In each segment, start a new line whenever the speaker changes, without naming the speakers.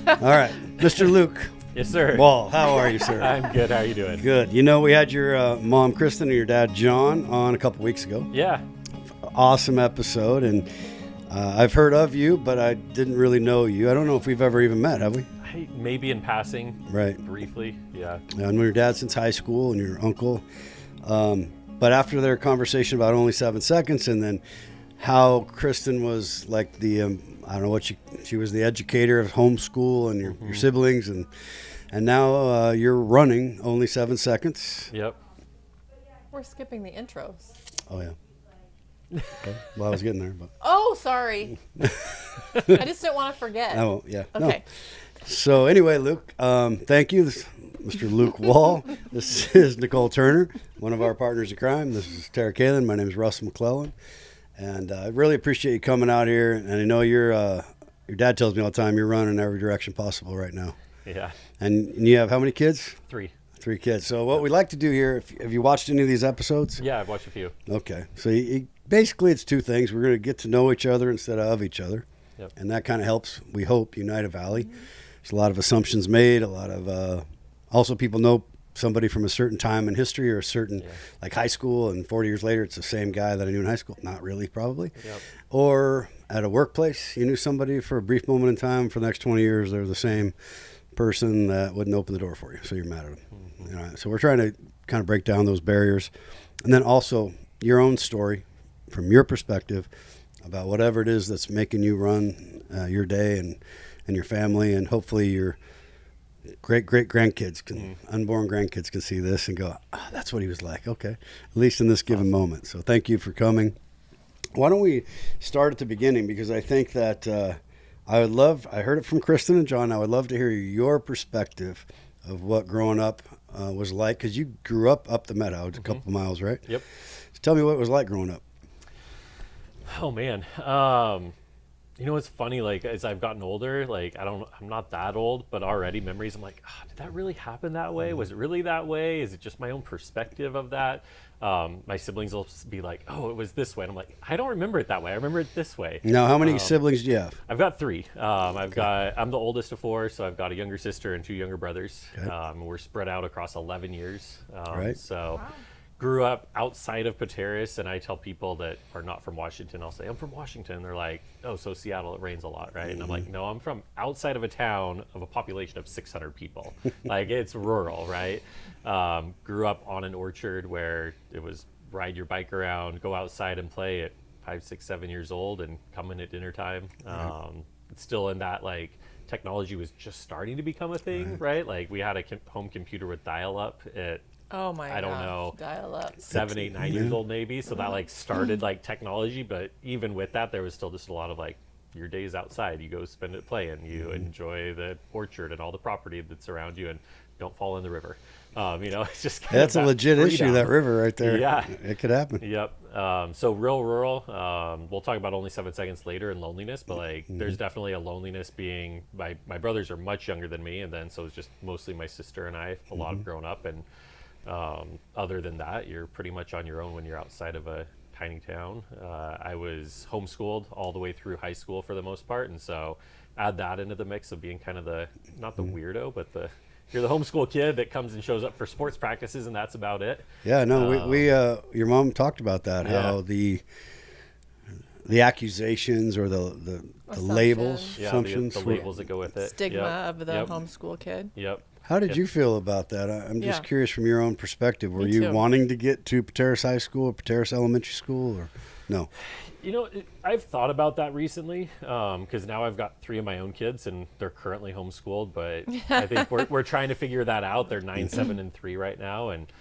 All right, Mr. Luke
Yes, sir.
Wall, how are you, sir?
I'm good. How are you doing?
Good. You know, we had your mom, Kristin, and your dad, John, on a couple weeks ago.
Yeah.
Awesome episode, and I've heard of you, but I didn't really know you. I don't know if we've ever even met, have we?
Maybe in passing.
Right.
Briefly, yeah.
I know your dad since high school and your uncle. But after their conversation about Only 7 Seconds, and then how Kristin was like the, I don't know what she was the educator of homeschool and your siblings, and now you're running Only 7 Seconds.
Yep.
We're skipping the intros.
Oh, yeah. Okay. Well, I was getting there. But.
Oh, sorry. I just didn't want to forget.
Oh, yeah.
Okay.
No. So anyway, Luke, thank you. This is Mr. Luke Wall. This is Nicole Turner, one of our partners in crime. This is Tara Kalin. My name is Russ McClellan. And I really appreciate you coming out here. And I know your dad tells me all the time you're running every direction possible right now.
Yeah.
And you have how many kids?
3.
3 kids. So what we like to do here, have you watched any of these episodes?
Yeah, I've watched a few.
Okay. So basically it's 2 things. We're going to get to know each other instead of each other.
Yep.
And that kind of helps, we hope, unite a valley. There's a lot of assumptions made, a lot of also people know somebody from a certain time in history or a certain like high school, and 40 years later it's the same guy that I knew in high school. Not really, probably. Yep. Or at a workplace, you knew somebody for a brief moment in time. For the next 20 years they're the same person that wouldn't open the door for you, so you're mad at them. You know, so we're trying to kind of break down those barriers, and then also your own story from your perspective about whatever it is that's making you run your day and your family, and hopefully your great grandkids can, unborn grandkids can see this and go, oh, that's what he was like. Okay, at least in this given moment. So thank you for coming. Why don't we start at the beginning, because I think that I heard it from Kristin and John. I would love to hear your perspective of what growing up was like, because you grew up the Meadow, a couple miles, right?
Yep.
So tell me what it was like growing up.
Oh man. You know what's funny, like as I've gotten older, like I'm not that old, but already memories, I'm like, did that really happen that way? Was it really that way? Is it just my own perspective of that? My siblings will be like, oh, it was this way. And I'm like, I don't remember it that way. I remember it this way.
Now, how many siblings do you have?
I've got 3. I'm the oldest of 4, so I've got a younger sister and 2 younger brothers. Okay. We're spread out across 11 years.
Right.
So grew up outside of Pateros, and I tell people that are not from Washington, I'll say, I'm from Washington. They're like, oh, so Seattle, it rains a lot, right? And I'm like, no, I'm from outside of a town of a population of 600 people. Like, it's rural, right? Grew up on an orchard where it was ride your bike around, go outside and play at 5, 6, 7 years old, and come in at dinner time. It's still in that, like, technology was just starting to become a thing, right? Like, we had a home computer with dial-up at, I don't know,
dial up.
7, 8, 9 years old maybe. So that like started like technology, but even with that, there was still just a lot of like your days outside. You go spend it playing. You enjoy the orchard and all the property that's around you, and don't fall in the river. You know, it's just kind
that's
of
a legit
freedom.
issue. That river right there.
Yeah,
it could happen.
Yep. So real rural. We'll talk about Only 7 Seconds later and loneliness, but like there's definitely a loneliness being. My brothers are much younger than me, and then so it's just mostly my sister and I. A lot of grown up and. Other than that, you're pretty much on your own when you're outside of a tiny town. I was homeschooled all the way through high school for the most part, and so add that into the mix of being kind of the, not the weirdo, but you're the homeschool kid that comes and shows up for sports practices, and that's about it.
Yeah, no, we your mom talked about that, how the accusations or the labels, assumptions,
the labels that go with it.
Stigma of the homeschool kid.
Yep.
How did you feel about that? I'm just curious from your own perspective. Were
Me
you
too.
wanting to get to Pateros High School or Pateros Elementary School, or no?
You know, I've thought about that recently because now I've got 3 of my own kids and they're currently homeschooled, but I think we're trying to figure that out. They're 9, 7, and 3 right now, and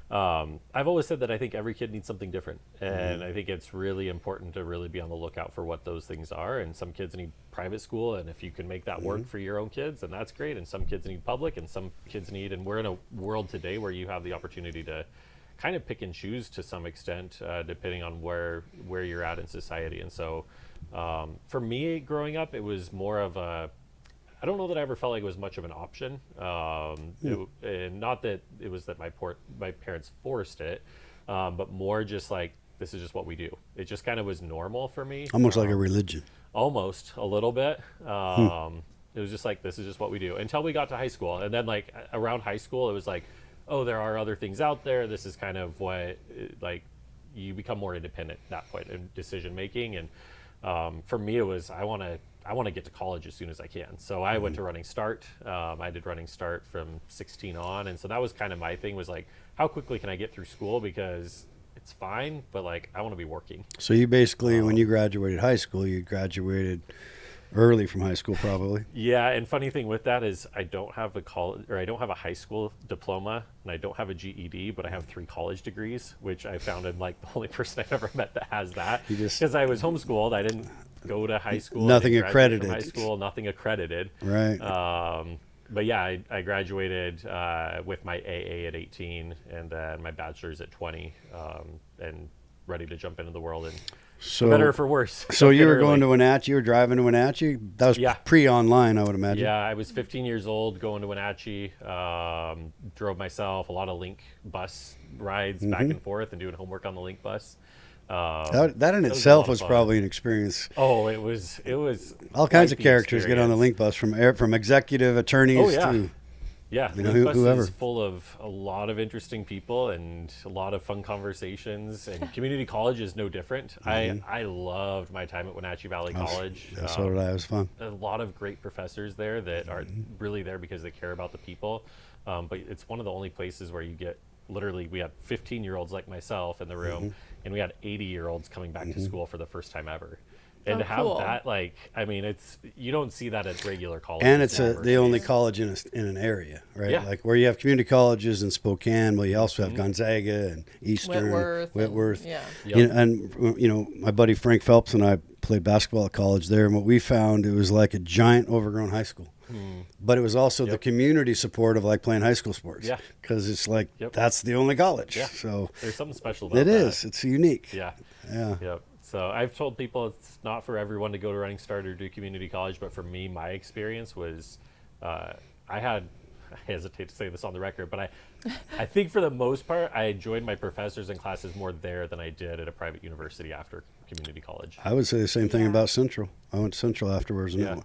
I've always said that I think every kid needs something different, and I think it's really important to really be on the lookout for what those things are. And some kids need private school, and if you can make that work for your own kids, then that's great. And some kids need public, and some kids need, and we're in a world today where you have the opportunity to kind of pick and choose to some extent, depending on where you're at in society. And so for me growing up, it was more of a, I don't know that I ever felt like it was much of an option. And not that it was that my parents forced it, but more just like, this is just what we do. It just kind of was normal for me.
Almost like a religion.
Almost a little bit. It was just like, this is just what we do until we got to high school. And then like around high school, it was like, oh, there are other things out there. This is kind of what, like, you become more independent at that point in decision making. And for me, it was, I want to get to college as soon as I can. So I went to Running Start. I did Running Start from 16 on. And so that was kind of my thing, was like, how quickly can I get through school? Because it's fine, but like, I want to be working.
So you basically, when you graduated high school, you graduated early from high school, probably.
Yeah, and funny thing with that is I don't have a college, or I don't have a high school diploma, and I don't have a GED, but I have 3 college degrees, which I found in like the only person I've ever met that has that. Because I was homeschooled, I didn't go to high school.
Nothing
I didn't graduate
accredited.
from high school, nothing accredited.
Right.
But yeah, I graduated with my AA at 18, and then my bachelor's at 20, and ready to jump into the world, and
So,
for better or for worse.
So you were going to Wenatchee, you were driving to Wenatchee? That was pre-online, I would imagine.
Yeah, I was 15 years old going to Wenatchee, drove myself, a lot of Link bus rides back and forth and doing homework on the Link bus.
That in itself was probably an experience.
Oh, it was
all kinds of characters get on the Link bus, from executive attorneys to
Link bus
whoever.
is full of a lot of interesting people and a lot of fun conversations, and community college is no different. I loved my time at Wenatchee Valley College.
So did I. It was fun.
A lot of great professors there that are really there because they care about the people, but it's one of the only places where you get, literally, we had 15-year-olds like myself in the room, and we had 80-year-olds coming back to school for the first time ever. And to have that, like, I mean, you don't see that at regular colleges.
And it's the only college in an area, right?
Yeah.
Like where you have community colleges in Spokane, well, you also have Gonzaga and Eastern, Whitworth. My buddy Frank Phelps and I played basketball at college there, and what we found, it was like a giant overgrown high school. But it was also the community support of like playing high school sports. Yeah. Because it's like, that's the only college. Yeah. So
there's something special about that.
It is. It's unique.
Yeah.
Yeah.
Yep. So I've told people it's not for everyone to go to Running Start or do community college, but for me, my experience was, I hesitate to say this on the record, but I think for the most part, I enjoyed my professors and classes more there than I did at a private university after community college.
I would say the same thing about Central. I went to Central afterwards. And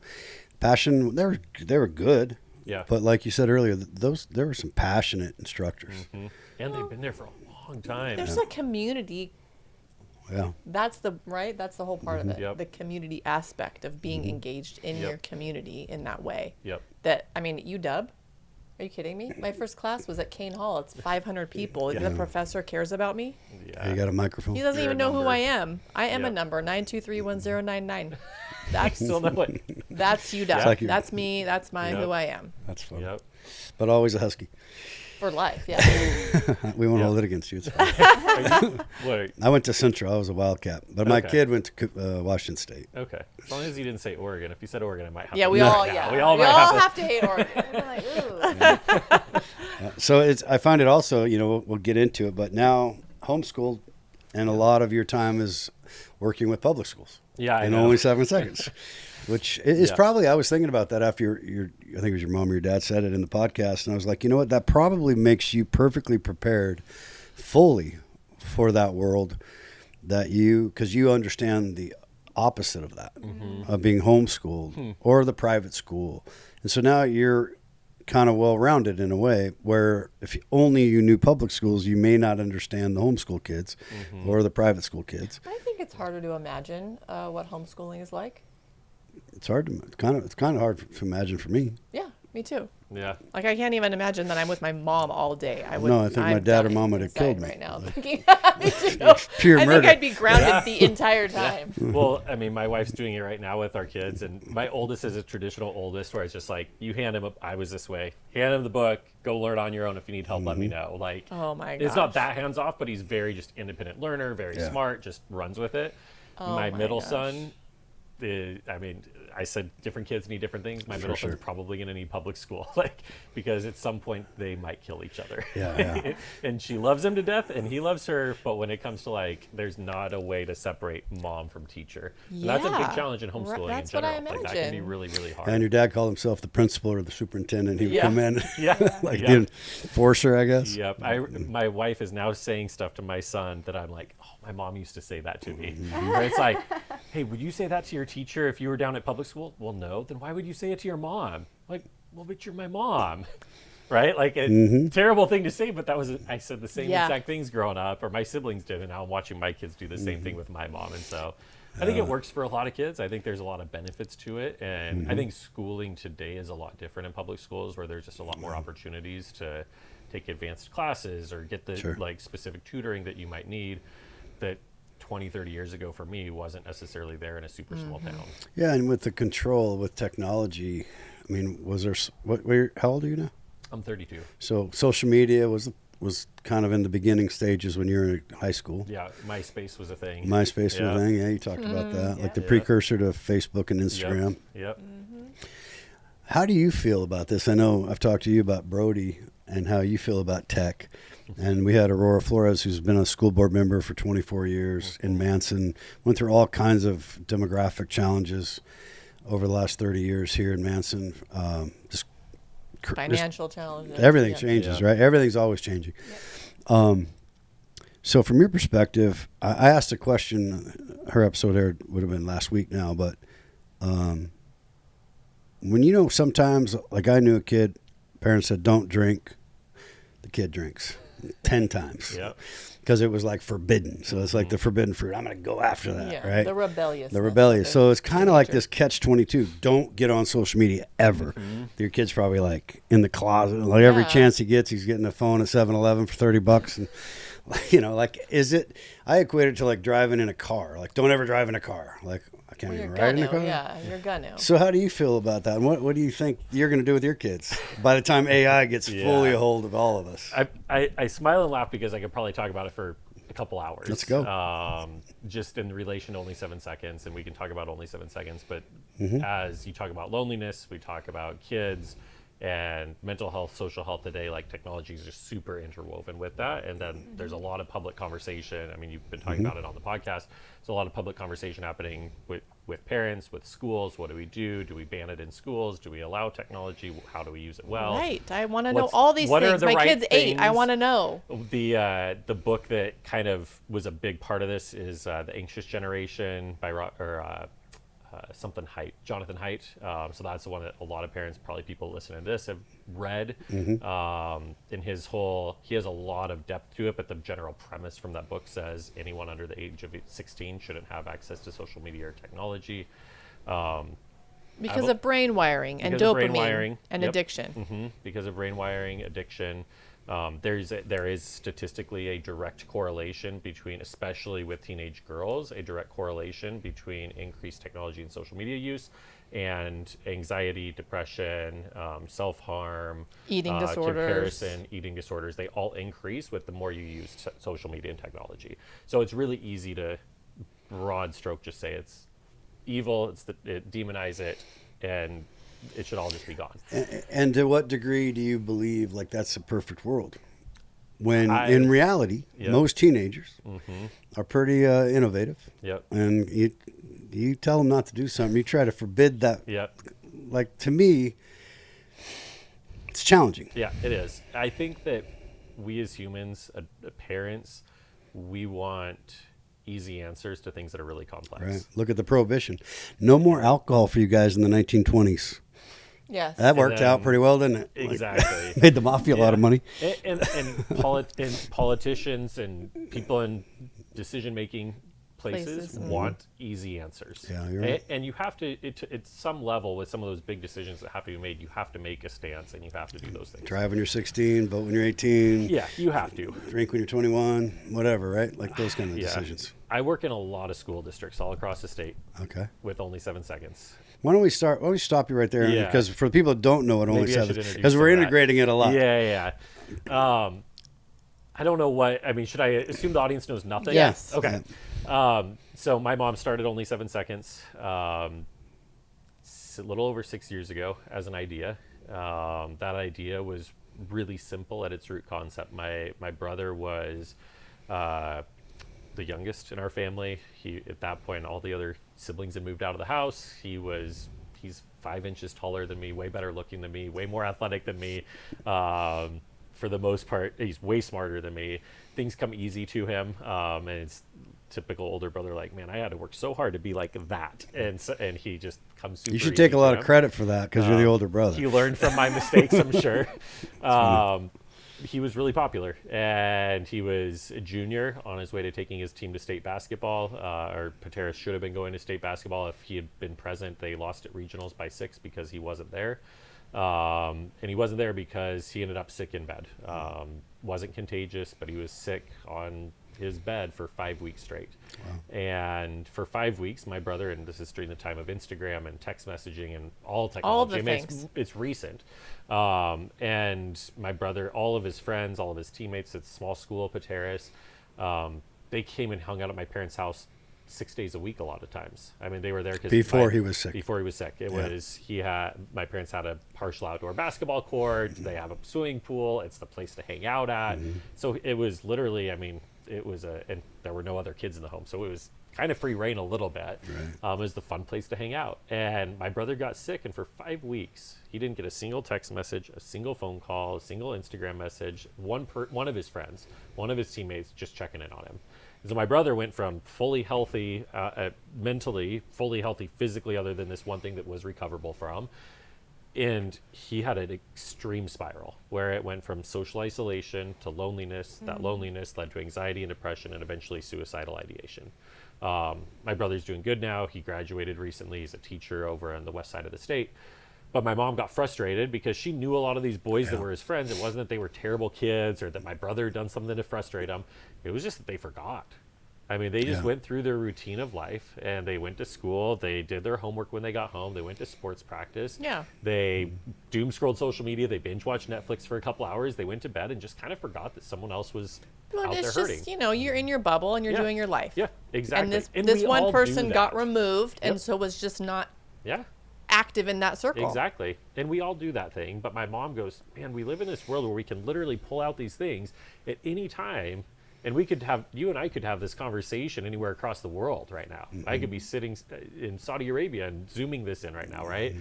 passion, they were good. Yeah. But like you said earlier, there were some passionate instructors.
And they've been there for a long time.
There's a community.
Yeah.
That's the whole part of it.
Yep.
The community aspect of being engaged in your community in that way.
Yep.
That, I mean, UW, are you kidding me? My first class was at Kane Hall. It's 500 people. The professor cares about me.
Yeah. You got a microphone?
He doesn't even know who I am. I am a number, 9231099. That's
still know it.
That's UW. That's me. That's who I am.
That's fun.
Yep.
But always a Husky.
For life, yeah.
We won't hold it against you. It's fine. I went to Central. I was a Wildcat. But my kid went to Washington State.
Okay. As long as you didn't say Oregon. If you said Oregon, I might have
to. We all have to hate Oregon. We're like, ooh.
So I find it also, we'll get into it, but now homeschooled, and a lot of your time is working with public schools.
Yeah, I know.
Only 7 seconds. Which is probably, I was thinking about that after I think it was your mom or your dad said it in the podcast, and I was like, you know what, that probably makes you perfectly prepared fully for that world because you understand the opposite of that, of being homeschooled or the private school. And so now you're kind of well-rounded in a way where if only you knew public schools, you may not understand the homeschool kids or the private school kids.
I think it's harder to imagine what homeschooling is like.
It's hard to it's kind of hard to imagine for me.
Yeah, me too.
Yeah.
Like I can't even imagine that I'm with my mom all day. I
think my dad or mom would have killed me
right now.
like,
me too.
Pure
I
murder.
think I'd be grounded the entire time.
Yeah. Well, I mean, my wife's doing it right now with our kids, and my oldest is a traditional oldest, where it's just like, you hand him I was this way. Hand him the book. Go learn on your own. If you need help, let me know. Like,
oh my gosh.
It's not that hands off, but he's very just independent learner, very smart, just runs with it. My middle son. I said different kids need different things. My middle son's probably going to need public school, because at some point they might kill each other.
Yeah.
And she loves him to death, and he loves her. But when it comes to there's not a way to separate mom from teacher. And that's a big challenge in homeschooling in general. That can be really, really hard.
And your dad called himself the principal or the superintendent. He would come in,
the
enforcer, I guess.
Yep. My wife is now saying stuff to my son that I'm like, oh, my mom used to say that to me. Where it's like, hey, would you say that to your teacher if you were down at public school? Well, no. Then why would you say it to your mom? Like, well, but you're my mom. Right? Like a terrible thing to say, but I said the same exact things growing up, or my siblings did, and now I'm watching my kids do the same thing with my mom. And so I think it works for a lot of kids. I think there's a lot of benefits to it. And I think schooling today is a lot different in public schools, where there's just a lot more opportunities to take advanced classes or get the like specific tutoring that you might need that 20, 30 years ago for me wasn't necessarily there in a super small town.
Yeah, and with the control with technology, I mean, was there how old are you now?
I'm 32.
So social media was kind of in the beginning stages when you were in high school.
Yeah, MySpace was a thing.
MySpace was a thing. Yeah, you talked about that, like the precursor to Facebook and Instagram.
Yep.
How do you feel about this? I know I've talked to you about Brody and how you feel about tech. And we had Aurora Flores, who's been a school board member for 24 years in Manson, went through all kinds of demographic challenges over the last 30 years here in Manson.
Financial challenges.
Everything changes, right? Everything's always changing. So from your perspective, I asked a question, her episode aired, would have been last week now, but when sometimes, like I knew a kid, parents said, don't drink, the kid drinks 10 times.
Yep.
Because it was like forbidden. So it's like the forbidden fruit. I'm going to go after that, right?
The rebellious.
So it's kind of like this catch-22. Don't get on social media ever. Your kid's probably like in the closet. Like every chance he gets, he's getting a phone at 7-Eleven for $30. And, is it, I equate it to like driving in a car. Like, don't ever drive in a car. Like, I can't even ride in a car.
Yeah, you're gonna. So
how do you feel about that? And what do you think you're going to do with your kids by the time AI gets fully a hold of all of us?
I smile and laugh because I could probably talk about it for a couple hours.
Let's go.
Just in relation to Only 7 Seconds, and we can talk about Only 7 Seconds, but as you talk about loneliness, we talk about kids and mental health, social health today, like technology is just super interwoven with that. And then there's a lot of public conversation. I mean, you've been talking about it on the podcast. There's a lot of public conversation happening with parents, with schools. What do we do? Do we ban it in schools? Do we allow technology? How do we use it well?
Right. I want to know all these things. My kid's 8. I want to know.
The book that kind of was a big part of this is The Anxious Generation by Jonathan Haidt. So that's the one that a lot of parents, probably people listening to this, have read. In his he has a lot of depth to it, but the general premise from that book says anyone under the age of 16 shouldn't have access to social media or technology.
Because of brain wiring and dopamine and addiction.
Because of brain wiring, addiction. There is statistically a direct correlation between, especially with teenage girls, a direct correlation between increased technology and social media use and anxiety, depression, self-harm,
eating disorders.
comparison, eating disorders. They all increase with the more you use social media and technology. So it's really easy to broad stroke just say it's evil, demonize it, and it should all just be gone.
And to what degree do you believe like that's a perfect world? When in reality, most teenagers are pretty innovative. And you tell them not to do something, you try to forbid that. Like, to me, it's challenging.
Yeah, it is. I think that we as humans, parents, we want easy answers to things that are really complex.
Right. Look at the prohibition. No more alcohol for you guys in the 1920s.
Yes.
That worked out pretty well, didn't it?
Exactly.
Made the mafia a lot of money.
And politicians and people in decision-making places want easy answers.
Yeah, you're right.
And you have to, at some level, with some of those big decisions that have to be made, you have to make a stance and you have to do those things.
Drive when you're 16, vote when you're 18.
Yeah, you have to.
Drink when you're 21, whatever, right? Like those kind of decisions.
I work in a lot of school districts all across the state.
Okay.
With Only 7 Seconds.
Why don't we stop you right there?
Yeah.
Because for the people that don't know what Only 7, because we're integrating it a lot.
Yeah. I don't know should I assume the audience knows nothing?
Yes.
Okay. Yeah. So my mom started Only 7 Seconds a little over 6 years ago as an idea. That idea was really simple at its root concept. My brother was the youngest in our family. At that point, all the other siblings had moved out of the house. He's 5 inches taller than me, way better looking than me, way more athletic than me. For the most part, he's way smarter than me. Things come easy to him, and it's typical older brother, like, man, I had to work so hard to be like that. And he just comes super
You should
easy
take a
to
lot
him.
of credit for that because you're the older brother.
He learned from my mistakes, I'm sure. He was really popular, and he was a junior on his way to taking his team to state basketball, or Pateros should have been going to state basketball if he had been present. They lost at regionals by 6 because he wasn't there. And he wasn't there because he ended up sick in bed. Wasn't contagious, but he was sick on his bed for 5 weeks straight. Wow. And for 5 weeks, my brother, and this is during the time of Instagram and text messaging and all technology.
All the
I mean,
things.
it's recent. And my brother, all of his friends, all of his teammates at small school, Pateros, they came and hung out at my parents' house 6 days a week a lot of times. I mean, they were there because
Before he was sick.
Before he was sick. It was, my parents had a partial outdoor basketball court. They have a swimming pool. It's the place to hang out at. So it was literally, I mean, and there were no other kids in the home. So it was kind of free reign a little bit. Right. It was the fun place to hang out. And my brother got sick, and for 5 weeks, he didn't get a single text message, a single phone call, a single Instagram message, one of his friends, one of his teammates just checking in on him. So my brother went from fully healthy, mentally, fully healthy physically, other than this one thing that was recoverable from. And he had an extreme spiral where it went from social isolation to loneliness. That loneliness led to anxiety and depression and eventually suicidal ideation. My brother's doing good now. He graduated recently. He's a teacher over on the west side of the state. But my mom got frustrated because she knew a lot of these boys that were his friends. It wasn't that they were terrible kids or that my brother had done something to frustrate them. It was just that they forgot. I mean, they just went through their routine of life, and they went to school. They did their homework when they got home. They went to sports practice.
Yeah.
They doom scrolled social media. They binge watched Netflix for a couple hours. They went to bed and just kind of forgot that someone else was out there hurting.
Just, you're in your bubble and you're doing your life.
Yeah, exactly.
And this
we
one
all
person
do
got
that.
removed and so was just not active in that circle.
Exactly. And we all do that thing. But my mom goes, man, we live in this world where we can literally pull out these things at any time. And you and I could have this conversation anywhere across the world right now. I could be sitting in Saudi Arabia and zooming this in right now, right?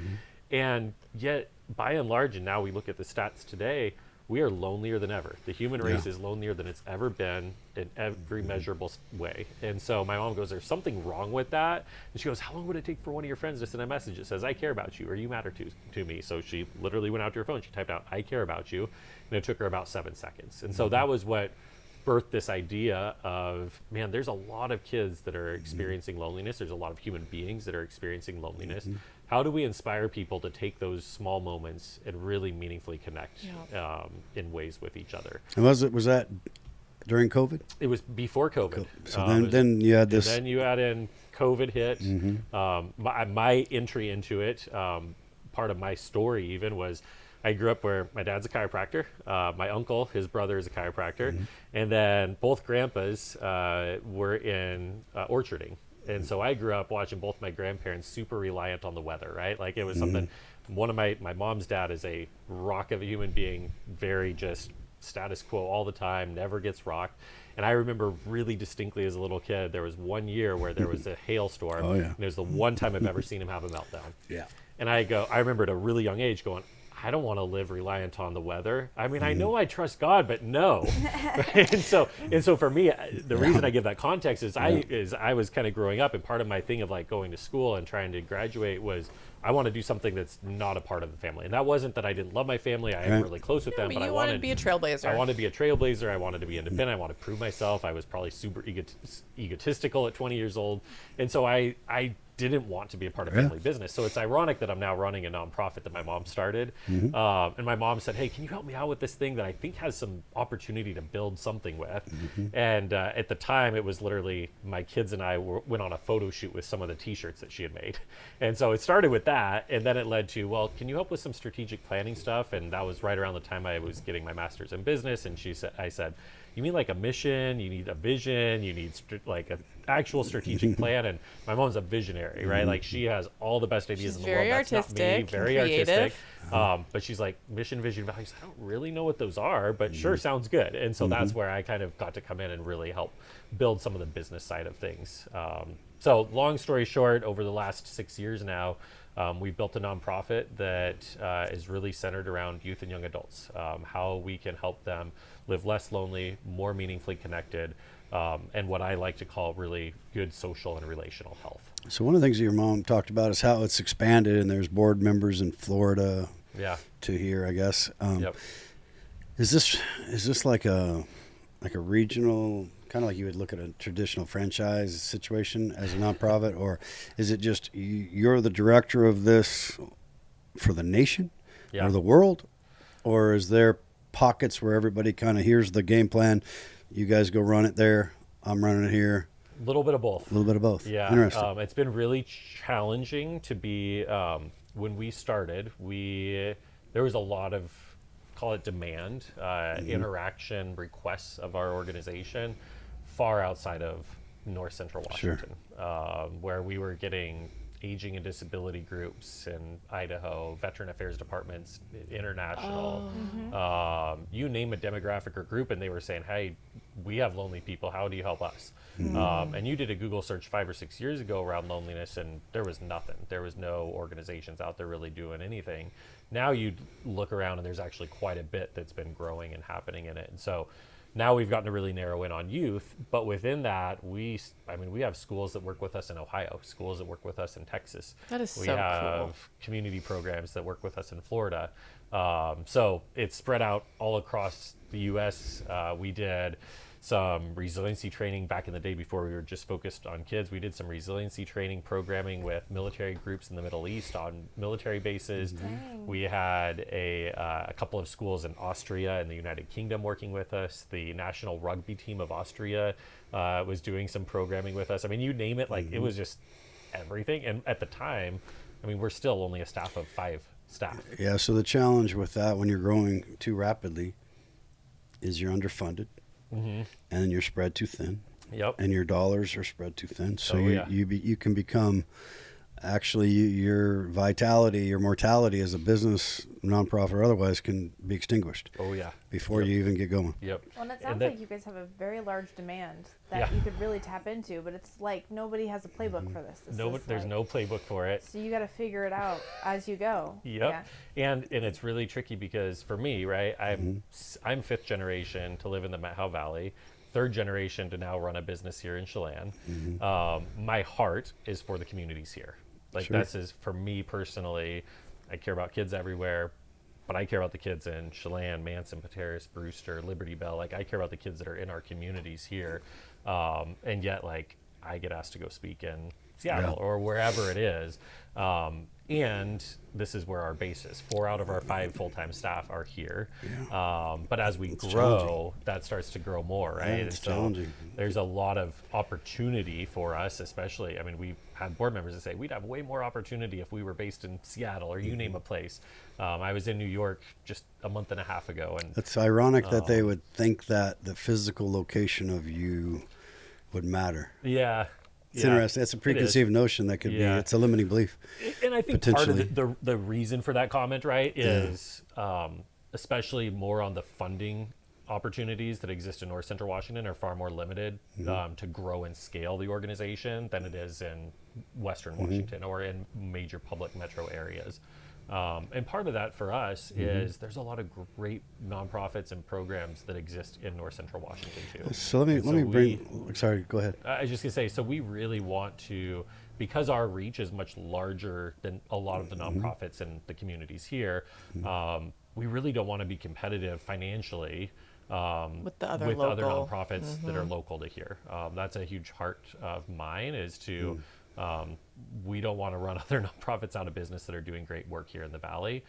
And yet, by and large, and now we look at the stats today, we are lonelier than ever. The human race is lonelier than it's ever been in every measurable way. And so my mom goes, there's something wrong with that. And she goes, how long would it take for one of your friends to send a message that says, I care about you, or you matter to me? So she literally went out to her phone. She typed out, I care about you. And it took her about 7 seconds. And so that was what birthed this idea of, man, there's a lot of kids that are experiencing loneliness. There's a lot of human beings that are experiencing loneliness. How do we inspire people to take those small moments and really meaningfully connect in ways with each other?
And was that during COVID?
It was before COVID.
So then you had this.
And then you add in COVID hit. My entry into it, part of my story even was, I grew up where my dad's a chiropractor. My uncle, his brother, is a chiropractor. And then both grandpas were in orcharding. And so I grew up watching both my grandparents super reliant on the weather, right? Like it was something, one of my mom's dad is a rock of a human being, very just status quo all the time, never gets rocked. And I remember really distinctly as a little kid, there was one year where there was a hailstorm. And it was the one time I've ever seen him have a meltdown. And I remember at a really young age going, I don't want to live reliant on the weather. I mean, I know I trust God, but no. and so for me, the reason I give that context is I was kind of growing up, and part of my thing of like going to school and trying to graduate was I want to do something that's not a part of the family. And that wasn't that I didn't love my family. I am really close with them, but I wanted
to be a trailblazer.
I wanted to be a trailblazer. I wanted to be independent. I wanted to prove myself. I was probably super egotistical at 20 years old. And so I didn't want to be a part of family business. So it's ironic that I'm now running a nonprofit that my mom started. And my mom said, hey, can you help me out with this thing that I think has some opportunity to build something with? And at the time, it was literally my kids and I went on a photo shoot with some of the t-shirts that she had made. And so it started with that. And then it led to, well, can you help with some strategic planning stuff? And that was right around the time I was getting my master's in business. And I said, you mean like a mission? You need a vision? You need like an actual strategic plan? And my mom's a visionary, right? Like she has all the best ideas in the world. That's not me. Very artistic. But she's like, mission, vision, values. I don't really know what those are, but sure, sounds good. And so that's where I kind of got to come in and really help build some of the business side of things. So long story short, over the last 6 years now, We've built a nonprofit that is really centered around youth and young adults, how we can help them live less lonely, more meaningfully connected, and what I like to call really good social and relational health.
So one of the things that your mom talked about is how it's expanded, and there's board members in Florida to here, I guess.
Yep.
Is this like a regional, kind of like you would look at a traditional franchise situation as a nonprofit, or is it just you're the director of this for the nation or the world, or is there pockets where everybody kind of here's the game plan, you guys go run it there, I'm running it here?
A little bit of both.
A little bit of both.
Yeah.
Interesting.
It's been really challenging to be, when we started, there was a lot of, call it demand, interaction requests of our organization far outside of North Central Washington, where we were getting aging and disability groups in Idaho, veteran affairs departments, international, you name a demographic or group, and they were saying, hey, we have lonely people, how do you help us? And you did a Google search 5 or 6 years ago around loneliness, and there was nothing. There was no organizations out there really doing anything. Now you look around and there's actually quite a bit that's been growing and happening in it. And so now we've gotten to really narrow in on youth, but within that, we have schools that work with us in Ohio, schools that work with us in Texas.
That is
we
so
have
cool.
community programs that work with us in Florida. So it's spread out all across the U.S. We did some resiliency training back in the day before we were just focused on kids. We did some resiliency training programming with military groups in the Middle East on military bases. We had a couple of schools in Austria and the United Kingdom working with us. The national rugby team of Austria was doing some programming with us. I mean, you name it, like it was just everything. And at the time, I mean, we're still only a staff of 5 staff.
Yeah, so the challenge with that when you're growing too rapidly is you're underfunded. And you're spread too thin.
Yep.
And your dollars are spread too thin. So
Oh,
you can become, actually, your vitality, your mortality as a business, nonprofit or otherwise, can be extinguished.
Oh, yeah.
Before you even get going.
Yep.
Well, and it sounds like you guys have a very large demand that you could really tap into, but it's like nobody has a playbook for this.
There's no playbook for it.
So you got to figure it out as you go.
Yep. Yeah. And it's really tricky because for me, right, I'm 5th generation to live in the Methow Valley, 3rd generation to now run a business here in Chelan. My heart is for the communities here. Like this is, for me personally, I care about kids everywhere, but I care about the kids in Chelan, Manson, Pateros, Brewster, Liberty Bell. Like I care about the kids that are in our communities here. And yet, like, I get asked to go speak in Seattle or wherever it is. And this is where our base is. 4 out of our 5 full-time staff are here. But as we grow, that starts to grow more, right?
Yeah, it's challenging.
There's a lot of opportunity for us, especially, I mean, we've had board members that say we'd have way more opportunity if we were based in Seattle or you name a place. I was in New York just a month and a half ago. And
it's ironic that they would think that the physical location of you would matter.
Yeah.
It's interesting. It's a preconceived notion that could be, it's a limiting belief.
And I think part of the reason for that comment, right, is especially more on the funding opportunities that exist in North Central Washington are far more limited to grow and scale the organization than it is in Western Washington or in major public metro areas. And part of that for us is there's a lot of great nonprofits and programs that exist in North Central Washington too.
So let me bring. Sorry, go ahead.
I was just gonna say, so we really want to, because our reach is much larger than a lot of the nonprofits and the communities here. We really don't want to be competitive financially
with the other
other nonprofits that are local to here. That's a huge heart of mine, is to. We don't want to run other nonprofits out of business that are doing great work here in the Valley.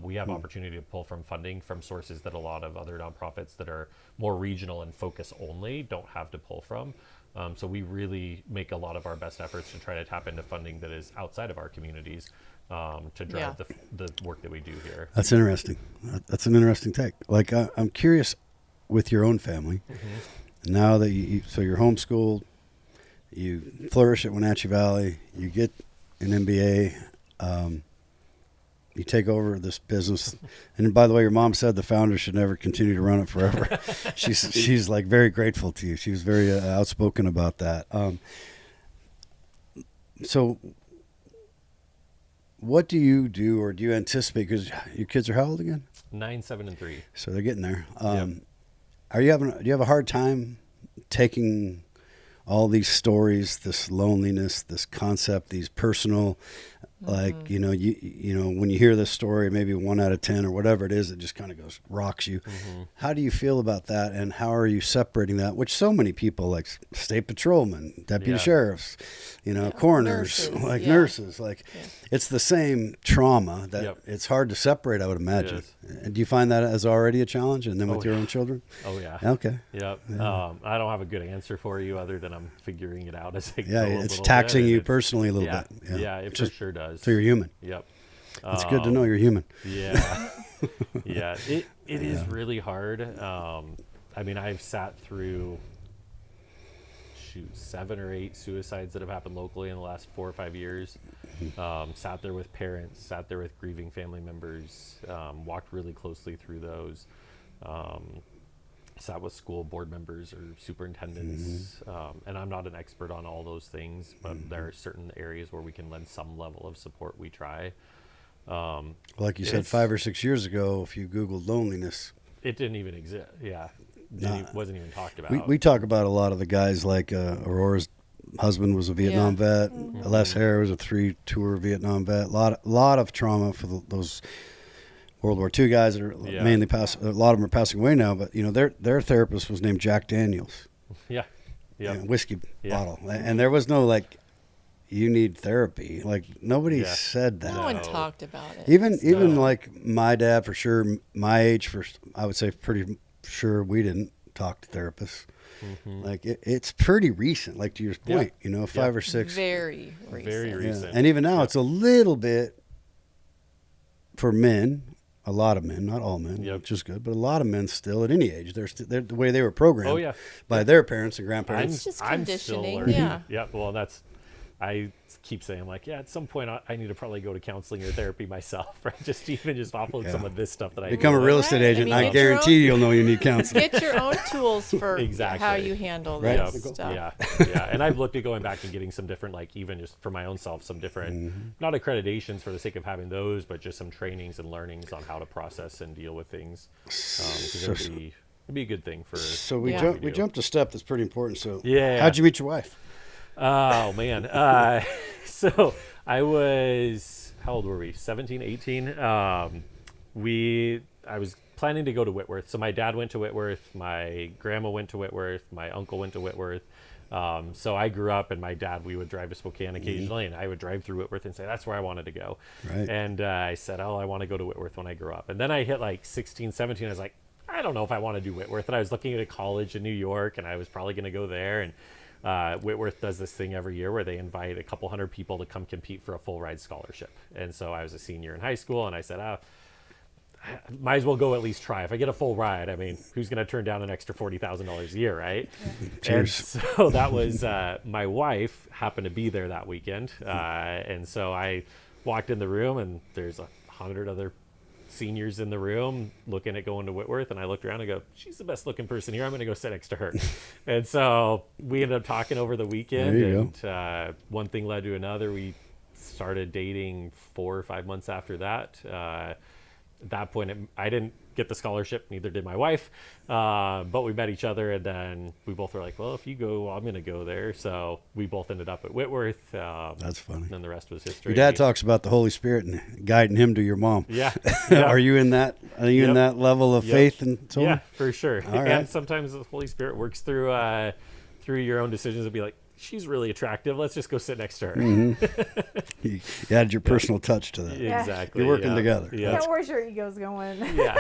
We have opportunity to pull from funding from sources that a lot of other nonprofits that are more regional and focus only don't have to pull from. So we really make a lot of our best efforts to try to tap into funding that is outside of our communities to drive the work that we do here.
That's interesting. That's an interesting take. Like, I'm curious with your own family, now that so you're homeschooled, you flourish at Wenatchee Valley, you get an MBA, you take over this business. And by the way, your mom said the founder should never continue to run it forever. she's like very grateful to you. She was very outspoken about that. So what do you do, or do you anticipate? Because your kids are how old again?
9, 7, and 3.
So they're getting there.
Yep.
Do you have a hard time taking all these stories, this loneliness, this concept, these personal, like, you know, when you hear this story, maybe 1 out of 10 or whatever it is, it just kind of rocks you. How do you feel about that? And how are you separating that? Which so many people, like state patrolmen, deputy sheriffs, coroners,
nurses,
nurses, it's the same trauma that it's hard to separate, I would imagine. And do you find that as already a challenge, and then with your own children?
Oh yeah.
Okay.
Yep.
Yeah.
I don't have a good answer for you other than I'm figuring it out as I go.
Yeah, it's taxing you personally a little bit.
Yeah, it for sure does.
So you're human.
Yep.
It's good to know you're human.
Yeah. Yeah. It is really hard. I mean, I've sat through 7 or 8 suicides that have happened locally in the last 4 or 5 years. Sat there with parents, sat there with grieving family members, walked really closely through those. Sat with school board members or superintendents, and I'm not an expert on all those things, but there are certain areas where we can lend some level of support. We try.
Like you said, 5 or 6 years ago, if you Googled loneliness,
it didn't even exist. Yeah, wasn't even talked about.
We talk about a lot of the guys, like Aurora's husband was a Vietnam vet. Les Hare was a 3-tour Vietnam vet. A lot of trauma for those World War II guys that are mainly a lot of them are passing away now, but their therapist was named Jack Daniels.
Yeah.
Whiskey bottle. And there was no you need therapy. Like nobody said that.
No one talked about it.
Even like my dad, for sure, my age, I would say pretty sure we didn't talk to therapists. Like it's pretty recent, like to your point, 5 or 6.
Very recent.
Very recent.
And even now it's a little bit for men. A lot of men, not all men, which is good, but a lot of men still at any age, they're the way they were programmed by their parents and grandparents.
It's just
I'm
conditioning.
still learning.
Yeah.
Yeah. Well, I keep saying at some point I need to probably go to counseling or therapy myself, right? Just offload some of this stuff that I
become a real estate agent. I guarantee you'll know you need counseling.
Get your own tools for how you handle that stuff.
Yeah. And I've looked at going back and getting some different, even just for my own self, some different, not accreditations for the sake of having those, but just some trainings and learnings on how to process and deal with things. It'd be a good thing for.
So we jumped a step that's pretty important. So
yeah.
How'd you meet your wife?
Oh man. So I was, how old were we? 17, 18. I was planning to go to Whitworth. So my dad went to Whitworth, my grandma went to Whitworth, my uncle went to Whitworth. So I grew up, and my dad, we would drive to Spokane occasionally, and I would drive through Whitworth and say, that's where I wanted to go.
Right.
And I said, I want to go to Whitworth when I grow up. And then I hit 16, 17. I was like, I don't know if I want to do Whitworth. And I was looking at a college in New York, and I was probably going to go there. And Whitworth does this thing every year where they invite a couple hundred people to come compete for a full ride scholarship. And so I was a senior in high school, and I said, might as well go at least try. If I get a full ride, I mean, who's going to turn down an extra $40,000 a year, right?
Cheers.
And so that was, my wife happened to be there that weekend. And so I walked in the room, and there's 100 other seniors in the room looking at going to Whitworth, and I looked around and go, she's the best looking person here, I'm going to go sit next to her. And so we ended up talking over the weekend, and one thing led to another. We started dating 4 or 5 months after that. At that point, I didn't get the scholarship, neither did my wife, but we met each other, and then we both were like, well, if you go, I'm going to go there. So we both ended up at Whitworth.
That's funny.
And then the rest was history.
Your dad talks about the Holy Spirit and guiding him to your mom.
Yeah.
Are you in that? Are you in that level of faith and so on?
Yeah, for sure.
Right.
And sometimes the Holy Spirit works through your own decisions and be like, she's really attractive. Let's just go sit next to her.
You added your personal touch to that.
Yeah.
Exactly.
You're working together.
Yeah.
Where's your ego's going?
Yeah.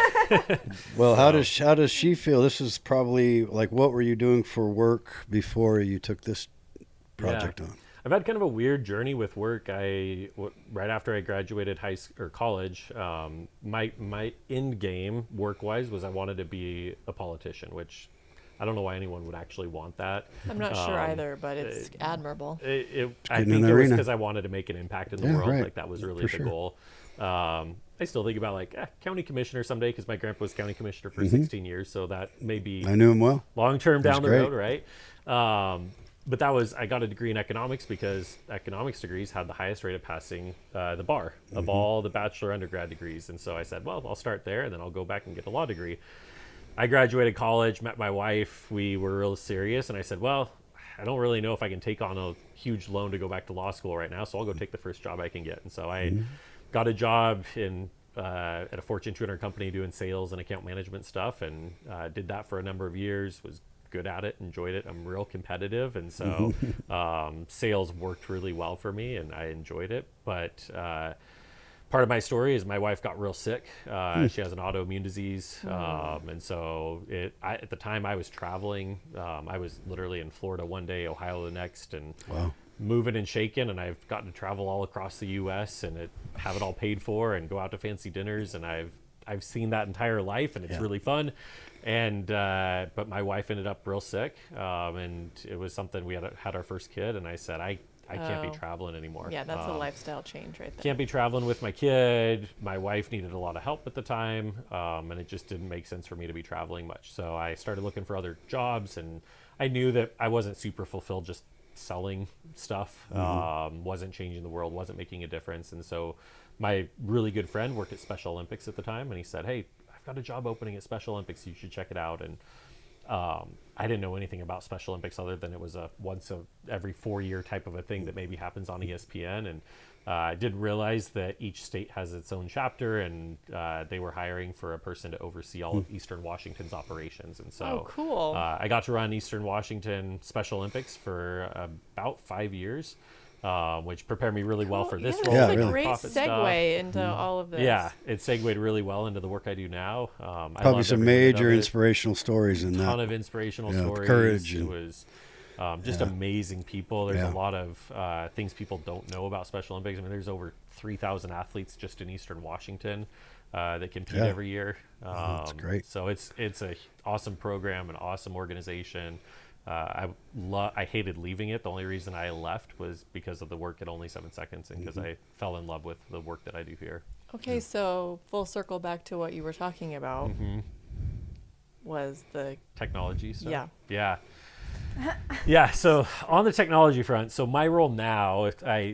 Well, how does she feel? This is probably what were you doing for work before you took this project on?
I've had kind of a weird journey with work. Right after I graduated high school or college, my end game work-wise was I wanted to be a politician, which I don't know why anyone would actually want that.
I'm not sure either, but it's admirable.
I think it was because I wanted to make an impact in the world.
Right.
Like that was really the goal. I still think about county commissioner someday, because my grandpa was county commissioner for 16 years. So that may be
I knew him well.
long term down the
great.
road, right? but I got a degree in economics because economics degrees had the highest rate of passing the bar of all the bachelor undergrad degrees. And so I said, well, I'll start there and then I'll go back and get a law degree. I graduated college, met my wife. We were real serious. And I said, well, I don't really know if I can take on a huge loan to go back to law school right now. So I'll go take the first job I can get. And so I got a job at a Fortune 200 company doing sales and account management stuff, and did that for a number of years, was good at it, enjoyed it. I'm real competitive, and so sales worked really well for me, and I enjoyed it. But part of my story is my wife got real sick. She has an autoimmune disease, and so at the time I was traveling. I was literally in Florida one day, Ohio the next, and moving and shaking, and I've gotten to travel all across the U.S. and have it all paid for and go out to fancy dinners, and I've seen that entire life, and it's really fun. And but my wife ended up real sick, and it was something we had our first kid, and I said I can't be traveling anymore.
Yeah, that's a lifestyle change right there.
Can't be traveling with my kid. My wife needed a lot of help at the time, and it just didn't make sense for me to be traveling much. So I started looking for other jobs, and I knew that I wasn't super fulfilled just selling stuff, wasn't changing the world, wasn't making a difference. And so my really good friend worked at Special Olympics at the time, and he said, hey, I've got a job opening at Special Olympics, you should check it out. And I didn't know anything about Special Olympics other than it was a once every 4-year type of a thing that maybe happens on ESPN. And I didn't realize that each state has its own chapter, and they were hiring for a person to oversee all of Eastern Washington's operations. And so
cool.
I got to run Eastern Washington Special Olympics for about 5 years, which prepared me really well for this role.
That's a
really.
great
Profit
segue
stuff.
into all of this.
Yeah, it segued really well into the work I do now.
Probably some major inspirational stories in that.
A ton of inspirational stories.
Courage.
It was just amazing people. There's a lot of things people don't know about Special Olympics. I mean, there's over 3,000 athletes just in Eastern Washington that compete every year.
That's great.
So it's a awesome program, an awesome organization. I hated leaving it. The only reason I left was because of the work at Only7Seconds, and because I fell in love with the work that I do here.
Okay, so full circle back to what you were talking about was the
Technology stuff.
Yeah.
Yeah. So on the technology front, so my role now,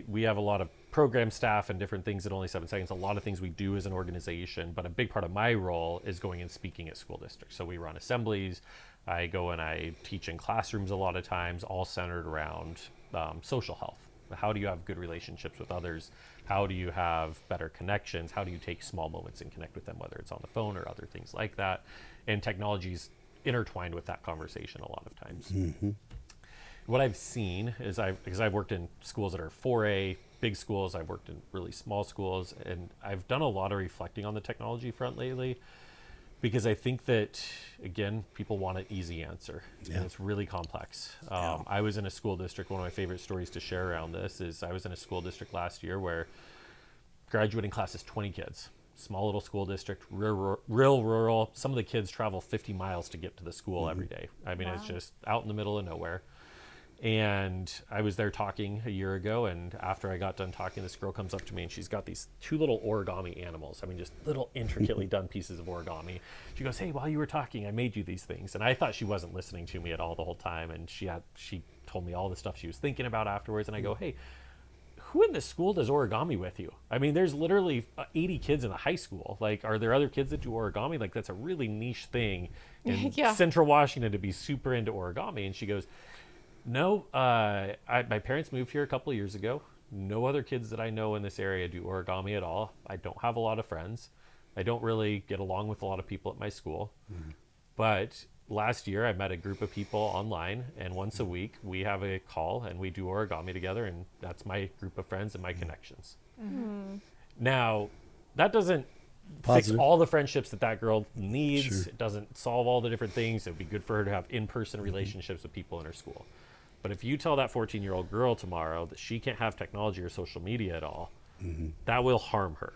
we have a lot of program staff and different things at Only7Seconds, a lot of things we do as an organization, but a big part of my role is going and speaking at school districts. So we run assemblies. I go and I teach in classrooms a lot of times, all centered around social health. How do you have good relationships with others? How do you have better connections? How do you take small moments and connect with them, whether it's on the phone or other things like that? And technology's intertwined with that conversation a lot of times. What I've seen is because I've worked in schools that are 4A, big schools, I've worked in really small schools, and I've done a lot of reflecting on the technology front lately, because I think that, again, people want an easy answer, and it's really complex. I was in a school district. One of my favorite stories to share around this is I was in a school district last year where graduating class is 20 kids. Small little school district, real rural. Some of the kids travel 50 miles to get to the school every day. I mean, it's just out in the middle of nowhere. And I was there talking a year ago, and after I got done talking, this girl comes up to me, and she's got these 2 little origami animals. I mean, just little intricately done pieces of origami. She goes, hey, while you were talking, I made you these things. And I thought she wasn't listening to me at all the whole time. And she told me all the stuff she was thinking about afterwards. And I go, hey, who in this school does origami with you? I mean, there's literally 80 kids in the high school. Like, are there other kids that do origami? Like, that's a really niche thing in Central Washington to be super into origami. And she goes, no, my parents moved here a couple of years ago. No other kids that I know in this area do origami at all. I don't have a lot of friends. I don't really get along with a lot of people at my school. But last year I met a group of people online, and once a week we have a call and we do origami together, and that's my group of friends and my connections. Now, that doesn't fix all the friendships that girl needs. It doesn't solve all the different things. It would be good for her to have in-person relationships with people in her school. But if you tell that 14-year-old girl tomorrow that she can't have technology or social media at all, that will harm her.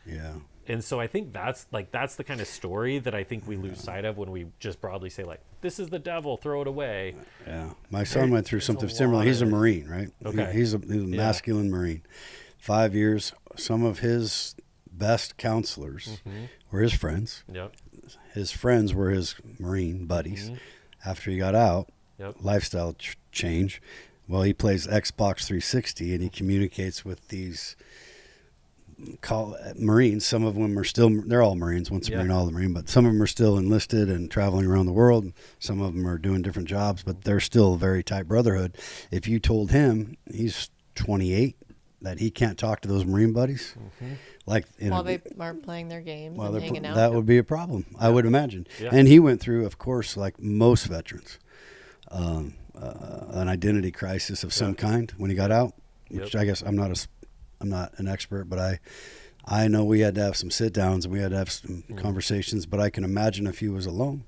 Yeah.
And so I think that's the kind of story that I think we lose sight of when we just broadly say, like, this is the devil, throw it away.
Yeah. My son went through something similar. He's a Marine, right?
Okay.
He's a masculine Marine. 5 years. Some of his best counselors were his friends.
Yep.
His friends were his Marine buddies. After he got out, lifestyle change. Well, he plays Xbox 360 and he communicates with these Marines. Some of them are still, they're all Marines, once a Marine, all the Marine, but some of them are still enlisted and traveling around the world. Some of them are doing different jobs, but they're still a very tight brotherhood. If you told him, he's 28, that he can't talk to those Marine buddies, like
while they are playing their games and hanging out,
that would be a problem, I would imagine. And he went through, of course, like most veterans, an identity crisis of some kind when he got out, which I guess I'm not an expert, but I know we had to have some sit downs and we had to have some conversations, but I can imagine if he was alone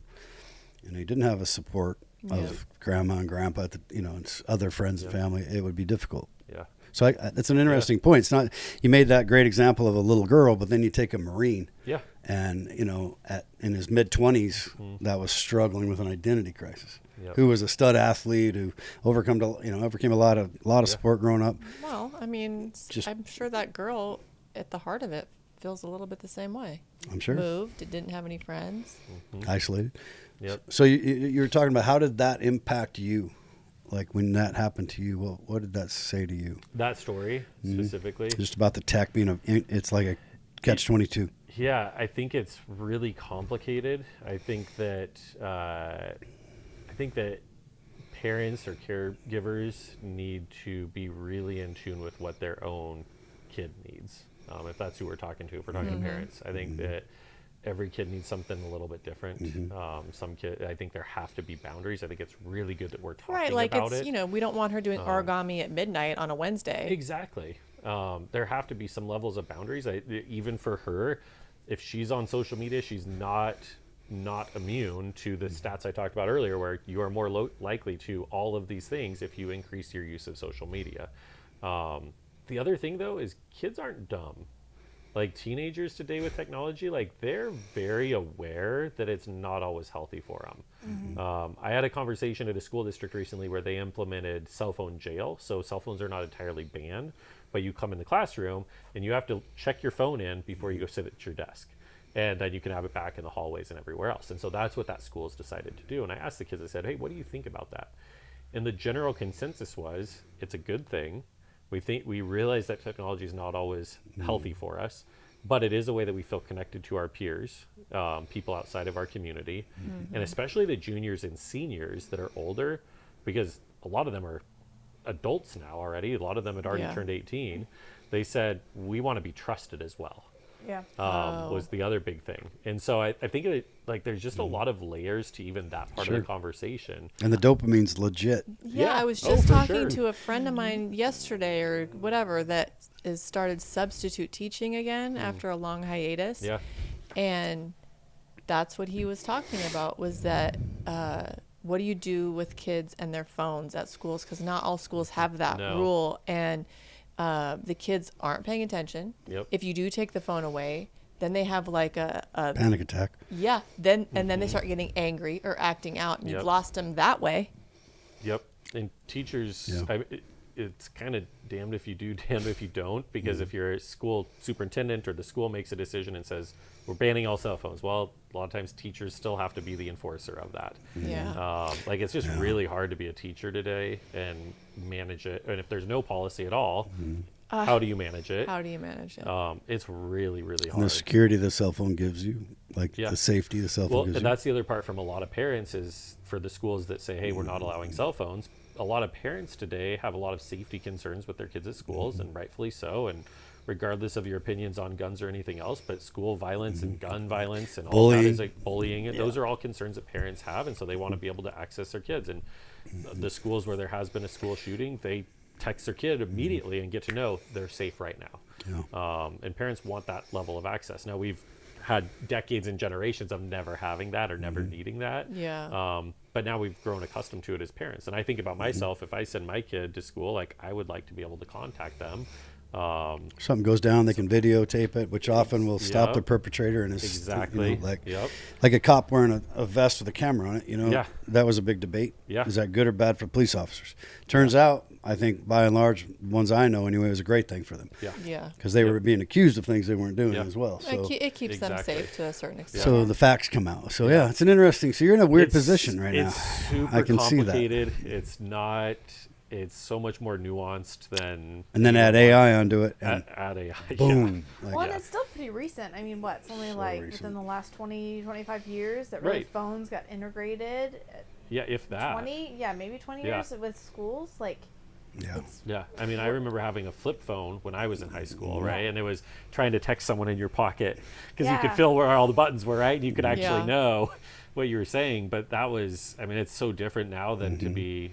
and he didn't have a support of grandma and grandpa, and other friends and family, it would be difficult.
Yeah.
So that's an interesting point. It's not, you made that great example of a little girl, but then you take a Marine and, in his mid-20s, that was struggling with an identity crisis. Who was a stud athlete who overcame a lot of support growing up.
Well, I mean, I'm sure that girl at the heart of it feels a little bit the same way.
I'm sure.
Moved, didn't have any friends.
Isolated. Yep. So you were talking about, how did that impact you? Like when that happened to you, what did that say to you?
That story specifically?
Just about the tech being it's like a catch-22.
Yeah, I think it's really complicated. I think that parents or caregivers need to be really in tune with what their own kid needs. If that's who we're talking to, if we're talking to parents, I think that every kid needs something a little bit different. Some kid, I think there have to be boundaries. I think it's really good that we're talking about it.
We don't want her doing origami at midnight on a Wednesday.
Exactly. There have to be some levels of boundaries. Even for her, if she's on social media, she's not immune to the stats I talked about earlier, where you are more likely to all of these things if you increase your use of social media. The other thing, though, is kids aren't dumb. Like teenagers today with technology, like they're very aware that it's not always healthy for them. I had a conversation at a school district recently where they implemented cell phone jail. So cell phones are not entirely banned, but you come in the classroom and you have to check your phone in before you go sit at your desk. And then you can have it back in the hallways and everywhere else. And so that's what that school has decided to do. And I asked the kids, I said, hey, what do you think about that? And the general consensus was, it's a good thing. We realize that technology is not always healthy for us, but it is a way that we feel connected to our peers, people outside of our community, and especially the juniors and seniors that are older, because a lot of them are adults now already. A lot of them had already turned 18. They said, we want to be trusted as well. Was the other big thing. And so I think there's just a lot of layers to even that part of the conversation.
And the dopamine's legit.
Yeah, I was just talking to a friend of mine yesterday or whatever that has started substitute teaching again after a long hiatus. Yeah. And that's what he was talking about, was that what do you do with kids and their phones at schools? Because not all schools have that rule. And the kids aren't paying attention. If you do take the phone away, then they have like a
panic attack.
Yeah. Then they start getting angry or acting out, and you've lost them that way.
And teachers, it's kind of damned if you do, damned if you don't, because if you're a school superintendent or the school makes a decision and says, we're banning all cell phones, well, a lot of times teachers still have to be the enforcer of that. It's just really hard to be a teacher today and manage it. And if there's no policy at all, how do you manage it? It's really, really hard.
And the security the cell phone gives you, the safety the cell phone gives you.
And that's the other part from a lot of parents, is for the schools that say, hey, we're not allowing cell phones. A lot of parents today have a lot of safety concerns with their kids at schools, and rightfully so. And regardless of your opinions on guns or anything else, but school violence and gun violence and all that is like bullying. And those are all concerns that parents have. And so they want to be able to access their kids. And the schools where there has been a school shooting, they text their kid immediately and get to know they're safe right now. And parents want that level of access. Now, we've had decades and generations of never having that or never needing that. But now we've grown accustomed to it as parents. And I think about myself, if I send my kid to school, like I would like to be able to contact them
Something goes down, they can videotape it, which often will stop
Yep.
the perpetrator. And it's
Exactly.
like a cop wearing a vest with a camera on it.
Yeah.
That was a big debate.
Yeah.
Is that good or bad for police officers? Turns out, I think by and large, ones I know anyway, it was a great thing for them.
Yeah.
Because they were being accused of things they weren't doing
Yep.
as well. So,
It keeps them
Exactly.
safe to a certain extent.
so the facts come out. So yeah, it's an interesting. So you're in a weird position right now.
It's super
I can see that.
complicated. It's not. It's so much more nuanced than.
And then add AI onto it, and
Add AI.
boom.
Yeah.
Like,
Well, and it's still pretty recent. I mean, what? It's only like
recent.
within the last 20, 25 years that really
Right.
phones got integrated.
Yeah, if that.
20, yeah, maybe 20
Yeah.
years with schools. Like,
yeah.
Yeah, I mean, I remember having a flip phone when I was in high school, right? And it was trying to text someone in your pocket because you could
Yeah.
feel where all the buttons were, right? And you could actually
Yeah.
know what you were saying. But that was, I mean, it's so different now than to be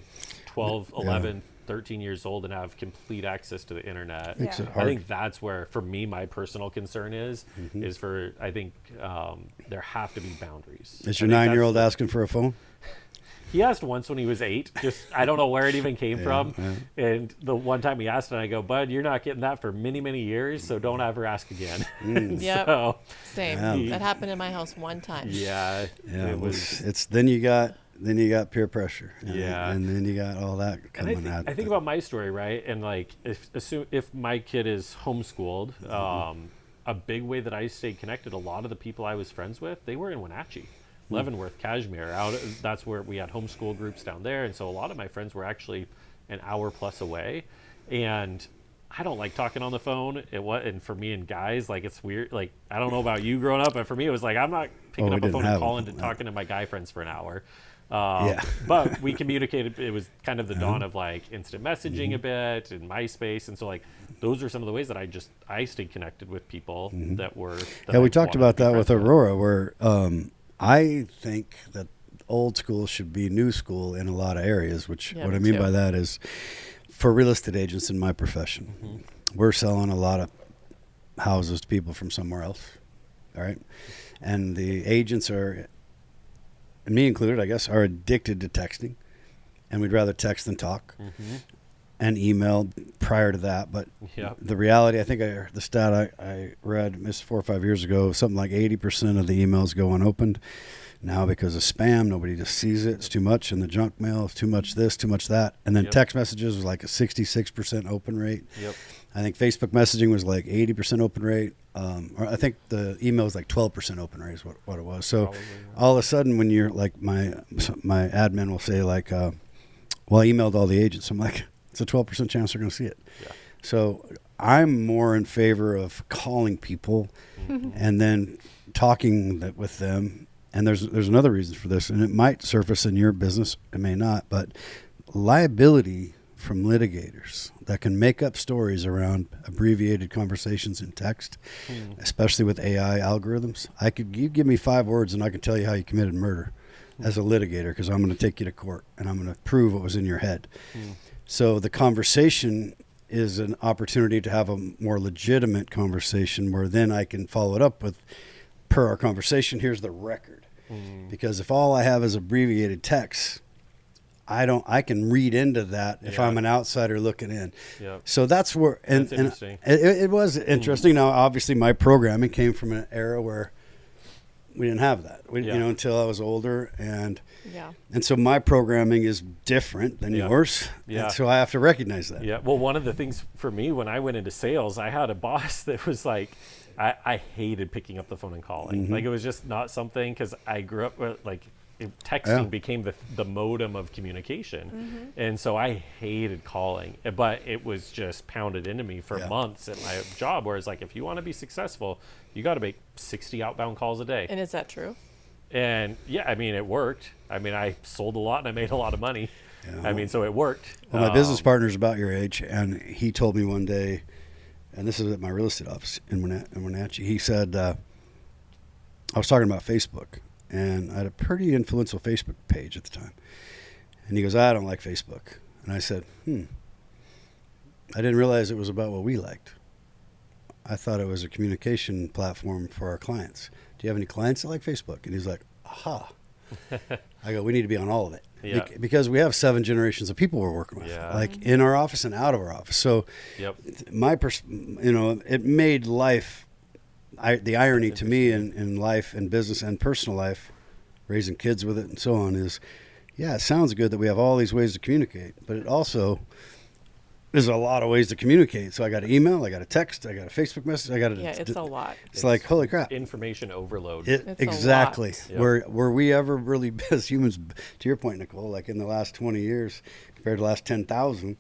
12, 11, 13 years old and have complete access to the internet.
Makes
Yeah.
it
I
hard.
think that's where, for me, my personal concern is for, I think there have to be boundaries.
Is
I
your
think
9-year-old
that's-
asking for a phone?
He asked once when he was 8. Just I don't know where it even came from. And the one time he asked, and I go, "Bud, you're not getting that for many, many years, so don't ever ask again."
Yep.
So,
Same.
Yeah.
That happened in my house one time.
yeah,
Yeah,
it was.
it's then you got peer pressure.
Yeah.
and then you got all that
And
coming out.
I think about my story, right? And like, if my kid is homeschooled, a big way that I stayed connected, a lot of the people I was friends with, they were in Wenatchee, Leavenworth, Kashmir. That's where we had homeschool groups down there, and so a lot of my friends were actually an hour plus away. And I don't like talking on the phone. And for me and guys, like, it's weird. Like, I don't know about you growing up, but for me, it was like I'm not picking
we
up a
didn't
phone
have
and calling
them.
to talking to my guy friends for an hour.
Yeah.
But we communicated. It was kind of the dawn of like instant messaging a bit and MySpace, and so like those are some of the ways that I stayed connected with people that were. That
Yeah, we
I
talked
wanted
about
to be
that with
friends
Aurora, where I think that old school should be new school in a lot of areas, which
Yeah,
what I
me
mean
too.
by that is for real estate agents in my profession, we're selling a lot of houses to people from somewhere else. All right. And the agents are, and me included, I guess, are addicted to texting, and we'd rather text than talk. And email prior to that, but
Yep.
the reality, I think the stat I read, missed 4 or 5 years ago, something like 80% of the emails go unopened now because of spam. Nobody just sees it. It's too much in the junk mail. It's too much this, too much that. And then
Yep.
text messages was like a 66% open rate.
Yep.
I think Facebook messaging was like 80% open rate. Or I think the email was like 12% open rate is what it was. So
Probably, yeah.
all of a sudden when you're like, my admin will say like, well, I emailed all the agents. I'm like, it's a 12% chance they're going to see it.
Yeah.
So I'm more in favor of calling people and then talking with them. And there's another reason for this, and it might surface in your business, it may not, but liability from litigators that can make up stories around abbreviated conversations in text, especially with AI algorithms. You give me 5 words and I can tell you how you committed murder as a litigator, because I'm going to take you to court and I'm going to prove what was in your head. So the conversation is an opportunity to have a more legitimate conversation where then I can follow it up with, per our conversation, here's the record. Because if all I have is abbreviated text, I can read into that if
Yeah.
I'm an outsider looking in.
Yep.
So that's where, and,
That's interesting.
and it was interesting. Now, obviously my programming came from an era where we didn't have that,
Yeah.
until I was older.
Yeah.
And so my programming is different than
Yeah.
yours.
Yeah.
And so I have to recognize that.
Yeah. Well, one of the things for me when I went into sales, I had a boss that was like, I hated picking up the phone and calling. Like, it was just not something, because I grew up with, like, texting
Yeah.
became the modem of communication. And so I hated calling, but it was just pounded into me for
Yeah.
months at my job, where it's like, if you want to be successful, you got to make 60 outbound calls a day.
And is that true?
And yeah, I mean, it worked. I mean, I sold a lot and I made a lot of money.
Yeah.
I mean, so it worked.
Well, my business partner's about your age, and he told me one day, and this is at my real estate office in Wenatchee, he said, I was talking about Facebook, and I had a pretty influential Facebook page at the time. And he goes, I don't like Facebook. And I said, I didn't realize it was about what we liked. I thought it was a communication platform for our clients. Do you have any clients that like Facebook? And he's like, aha. I go, we need to be on all of it.
Yeah.
Because we have 7 generations of people we're working with, like in our office and out of our office. So it made life, the irony to me in life and business and personal life, raising kids with it and so on is, it sounds good that we have all these ways to communicate, but it also there's a lot of ways to communicate. So I got an email, I got a text, I got a Facebook message, I got
it's a lot.
It's like, holy crap.
Information overload.
Exactly.
A
lot. Were we ever really, as humans, to your point, Nicole, like in the last 20 years compared to the last 10,000,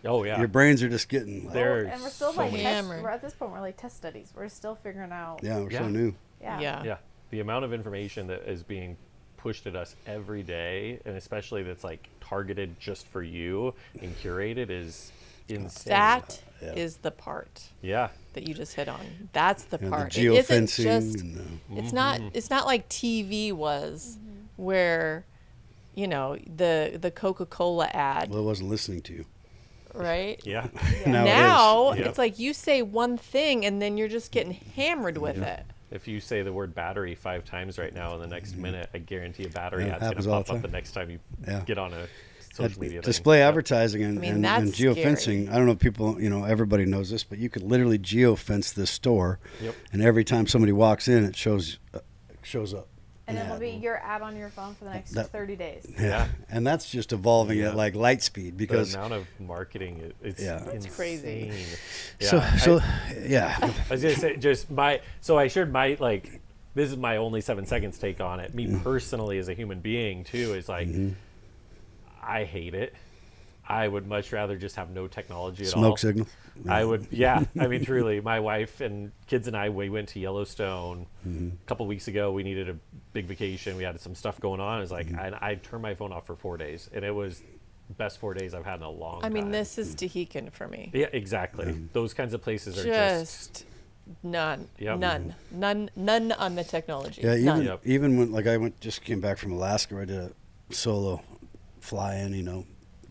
oh yeah,
your brains are just getting
and we're still like we're at this point, we're like test studies. We're still figuring out.
Yeah, we're so new.
Yeah. The amount of information that is being pushed at us every day, and especially that's like targeted just for you and curated, is insane.
That is the part.
Yeah.
That you just hit on. That's the part.
The geofencing.
It's not like TV was, where, the Coca-Cola ad.
Well, I wasn't listening to you.
Right?
Yeah.
Now it's like you say one thing and then you're just getting hammered with it.
If you say the word battery 5 times right now in the next minute, I guarantee a battery ad's going to pop up the next time you get on a social media
display advertising and geofencing.
Scary.
I don't know if people, everybody knows this, but you could literally geofence this store, and every time somebody walks in, it shows up.
And it'll be your ad on your phone for the next 30 days.
Yeah. And that's just evolving at like light speed, because
the amount of marketing, it's
crazy.
Yeah.
I
was going to say, I shared my, this is my only 7 seconds take on it. Me personally as a human being too, is like, I hate it. I would much rather just have no technology at all.
Smoke signal.
I would, I mean, truly, my wife and kids and I, we went to Yellowstone a couple weeks ago. We needed a big vacation. We had some stuff going on. It was like, I turned my phone off for 4 days, and it was the best 4 days I've had in a long time.
I mean, this is Tehican for me.
Yeah, exactly. Those kinds of places are
just none.
Yep.
None on the technology.
Yeah, even when I just came back from Alaska, where I did a solo fly-in,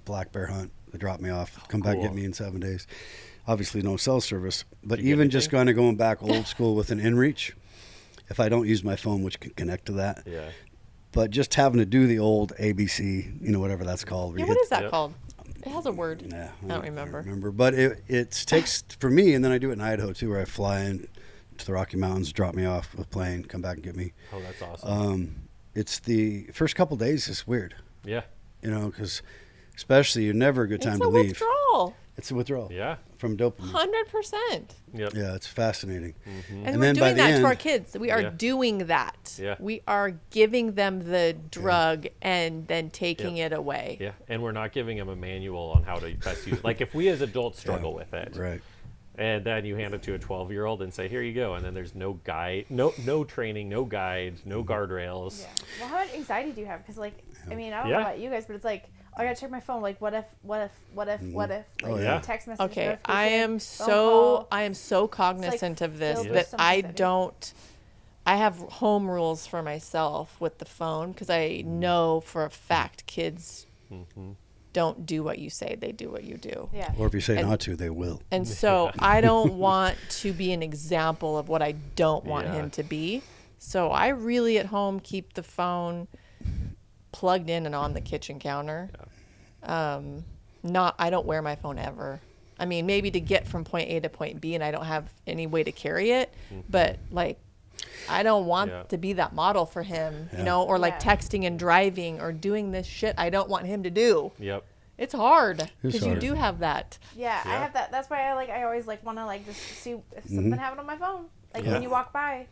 black bear hunt. They dropped me off, come back, get me in 7 days. Obviously no cell service, but even just going back old school with an inReach, if I don't use my phone, which can connect to that. Yeah. But just having to do the old ABC, whatever that's called.
Yeah, what is that called? It has a word.
Yeah,
I don't remember.
But it takes, for me, and then I do it in Idaho too, where I fly in to the Rocky Mountains, drop me off with a plane, come back and get me.
Oh, that's awesome.
It's the first couple days is weird.
Yeah.
Because especially you're never a good time to leave.
It's
a withdrawal.
Yeah.
From dopamine.
100%.
Yep.
Yeah, it's fascinating.
And we're doing that to our kids. We are doing that.
Yeah.
We are giving them the drug and then taking it away.
Yeah. And we're not giving them a manual on how to best use it. Like if we as adults struggle with it.
Right.
And then you hand it to a 12-year-old and say, here you go. And then there's no guide, no training, no guides, no guardrails.
Yeah. Well, how much anxiety do you have? Because I mean, I don't know about you guys, but it's like, I gotta check my phone. Like, what if? Like, text message.
Okay, I am so cognizant of this that I have home rules for myself with the phone, because I know for a fact kids don't do what you say; they do what you do.
Yeah.
Or if you say not to, they will.
And so I don't want to be an example of what I don't want him to be. So I really at home keep the phone plugged in and on the kitchen counter. I don't wear my phone ever. I mean, maybe to get from point A to point B, and I don't have any way to carry it, but I don't want to be that model for him, or texting and driving or doing this shit I don't want him to do.
Yep.
It's hard because you do have that.
Yeah, I have that. That's why I always want to just see if something happened on my phone. When you walk by.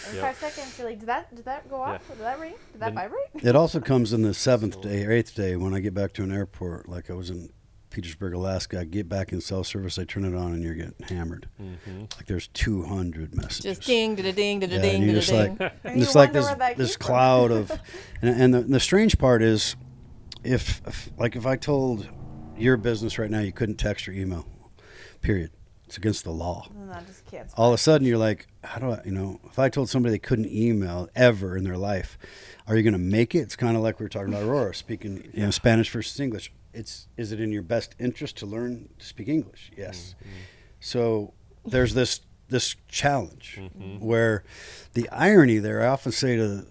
Every 5 seconds, you're like, did that go off? Did that ring? Did that vibrate?
It also comes in the 7th day or 8th day when I get back to an airport. Like I was in Petersburg, Alaska. I get back in cell service. I turn it on, and you're getting hammered. Like there's 200 messages.
Just ding, da-da-ding, da-da-ding,
and you're
da-da-ding.
Just like this cloud of, and the strange part is, if I told your business right now you couldn't text or email, period. It's against the law. All of a sudden, you're like, how do I, if I told somebody they couldn't email ever in their life, are you going to make it? It's kind of like we were talking about Aurora speaking, Spanish versus English. Is it in your best interest to learn to speak English? Yes. So there's this challenge where the irony there, I often say to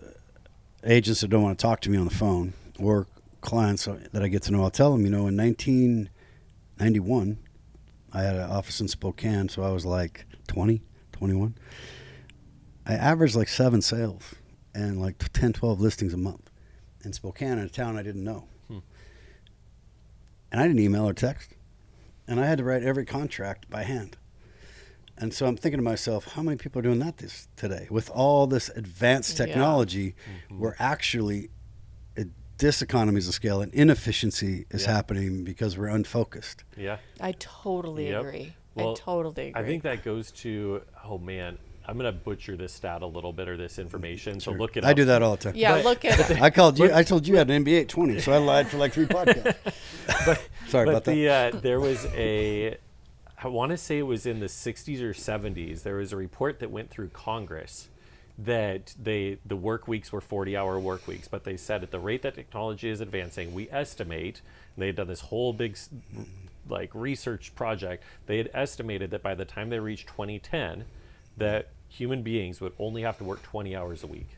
agents that don't want to talk to me on the phone or clients that I get to know, I'll tell them, in 1991, I had an office in Spokane, so I was like 20, 21. I averaged like 7 sales and like 10, 12 listings a month in Spokane, in a town I didn't know. And I didn't email or text. And I had to write every contract by hand. And so I'm thinking to myself, how many people are doing that today? With all this advanced technology, we're actually, diseconomies of scale and inefficiency is happening because we're unfocused.
Yeah.
I totally agree.
Well,
I totally agree.
I think that goes to, oh man, I'm going to butcher this stat a little bit or this information. So look it up.
I do that all the time.
Yeah, look at it.
I told you I had an MBA at 20, so I lied for like 3 podcasts. Sorry about that.
There was I want to say it was in the 60s or 70s, there was a report that went through Congress that the work weeks were 40-hour work weeks, but they said at the rate that technology is advancing, we estimate, and they had done this whole big research project, they had estimated that by the time they reached 2010, that human beings would only have to work 20 hours a week.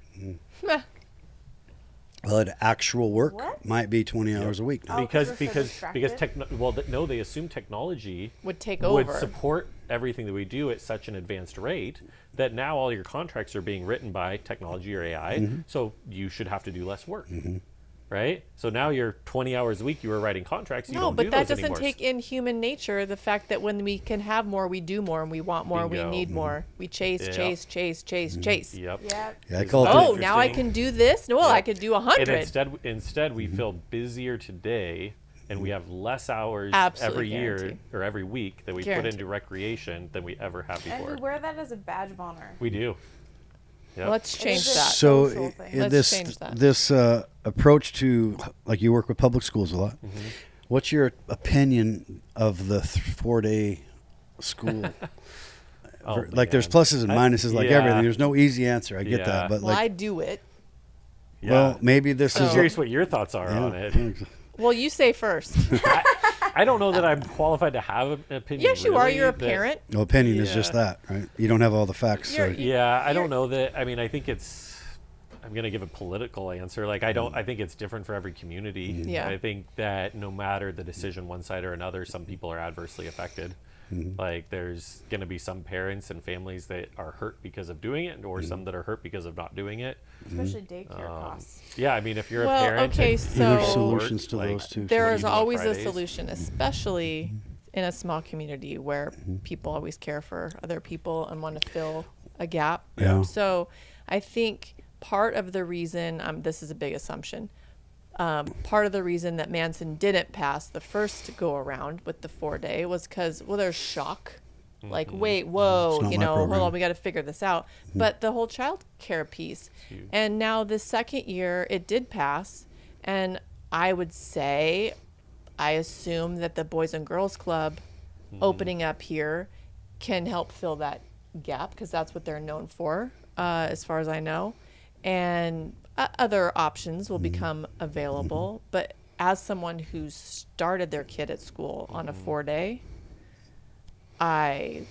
Well, actual work might be 20 hours a week now.
Because they assume technology
would take over,
would support everything that we do at such an advanced rate that now all your contracts are being written by technology or AI. So you should have to do less work. Right? So now you're 20 hours a week, you were writing contracts. You don't do
but that
those
doesn't
anymore.
take in human nature the fact that when we can have more, we do more, and we want more, we need more. We chase.
Yep.
Yep.
Yeah, I call it.
Oh, now I can do this? No, I could do 100.
And instead we feel busier today, and we have less hours every year or every week that we put into recreation than we ever have before.
And we wear that as a badge of honor.
We do. Yep.
Let's change that.
So
Let's change that.
This approach to, like, you work with public schools a lot. What's your opinion of the 4-day school? There's pluses and minuses like everything. There's no easy answer. I get that, but
I do it.
Well, maybe this
I'm
is.
curious what your thoughts are on it.
Well, you say first.
I don't know that I'm qualified to have an opinion.
Yes, you are. You're a parent.
No, opinion is just that, right? You don't have all the facts.
I don't know that. I mean, I think I'm going to give a political answer. I think it's different for every community.
Yeah.
I think that no matter the decision, one side or another, some people are adversely affected. There's going to be some parents and families that are hurt because of doing it, or some that are hurt because of not doing it.
Especially daycare costs.
Yeah, I mean, if you're a parent,
okay,
there's
so
solutions to those too.
There is always a
Fridays?
solution, especially in a small community where people always care for other people and want to fill a gap.
Yeah.
So I think part of the reason, this is a big assumption, part of the reason that Manson didn't pass the first go around with the 4-day was because, there's shock. Like, wait, whoa, hold on, we got to figure this out. But the whole child care piece. And now the second year it did pass. And I would say, I assume that the Boys and Girls Club opening up here can help fill that gap, because that's what they're known for, as far as I know. And other options will become available. But as someone who started their kid at school on a 4-day, I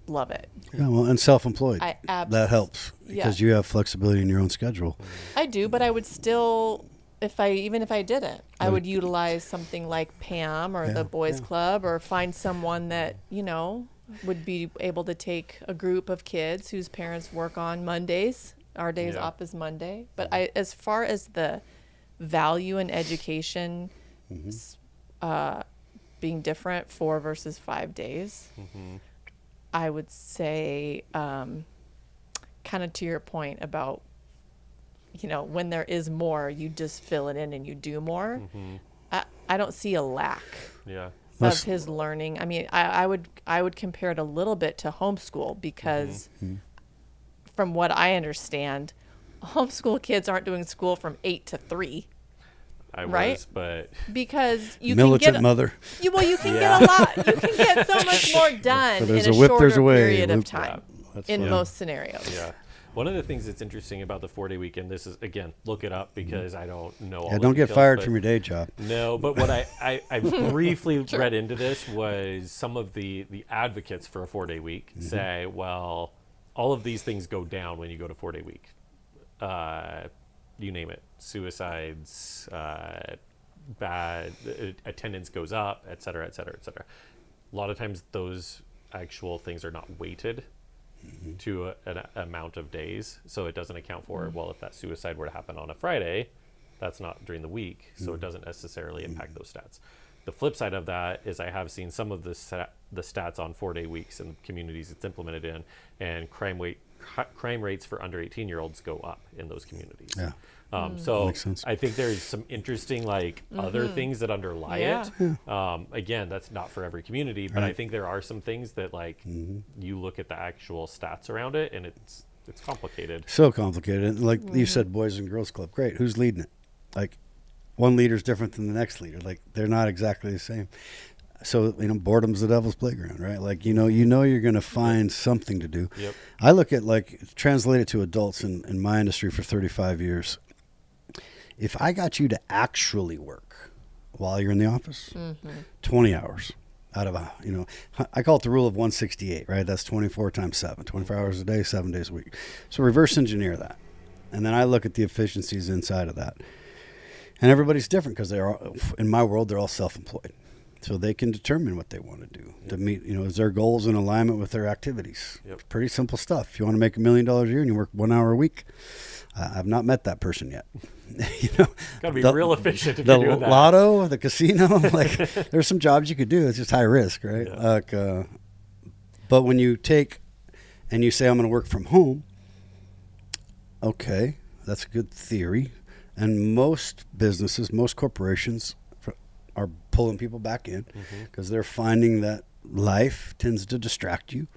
love it.
Yeah, well, and self-employed. That helps because you have flexibility in your own schedule.
I do, but I would still, even if I didn't, I would utilize something like Pam or the Boys Club, or find someone that, would be able to take a group of kids whose parents work on Mondays. Our days off is Monday. But as far as the value in education, being different 4 versus 5 days, I would say, kind of to your point about, when there is more, you just fill it in and you do more. I don't see a lack of his learning. I mean, I would compare it a little bit to homeschool, because from what I understand, homeschool kids aren't doing school from 8 to 3.
I
right?
was, but
because you
militant
can get
mother.
You can get a lot. You can get so much more done
So there's
in a
a whip,
shorter
there's a way.
period of
Loop.
time.
That's
In
fine.
most scenarios.
Yeah. One of the things that's interesting about the 4-day weekend, this is, again, look it up because I don't know all the
don't get
details,
fired
but-
from your day job.
No, but what I briefly read into this was some of the advocates for a 4-day week say, well, all of these things go down when you go to 4-day week. you name it, suicides, bad attendance goes up, et cetera, et cetera, et cetera. A lot of times those actual things are not weighted to an amount of days, so it doesn't account for, well, if that suicide were to happen on a Friday, that's not during the week, so it doesn't necessarily impact those stats. The flip side of that is I have seen some of the stats on 4-day weeks in communities it's implemented in, and crime rates for under 18-year-olds go up in those communities.
Yeah.
So
Makes sense.
I think there's some interesting other things that underlie it. Again, that's not for every community, but I think there are some things that you look at the actual stats around it, and it's complicated.
So complicated. And like you said, Boys and Girls Club. Great. Who's leading it? Like, one leader's different than the next leader. Like, they're not exactly the same. So, boredom's the devil's playground, right? Like, you're going to find something to do.
Yep.
I look at, translate it to adults in my industry for 35 years. If I got you to actually work while you're in the office, 20 hours out of I call it the rule of 168, right? That's 24 times 7, 24 hours a day, 7 days a week. So reverse engineer that. And then I look at the efficiencies inside of that. And everybody's different because in my world, they're all self-employed. So they can determine what they want to do to meet, is their goals in alignment with their activities.
Yep.
Pretty simple stuff. If you want to make $1 million a year and you work 1 hour a week, I've not met that person yet.
Got to be real efficient if you're doing that.
The lotto, the casino, there's some jobs you could do. It's just high risk, right?
Yeah.
But when you take and you say, I'm going to work from home, okay, that's a good theory. And most businesses, most corporations are pulling people back in because they're finding that life tends to distract you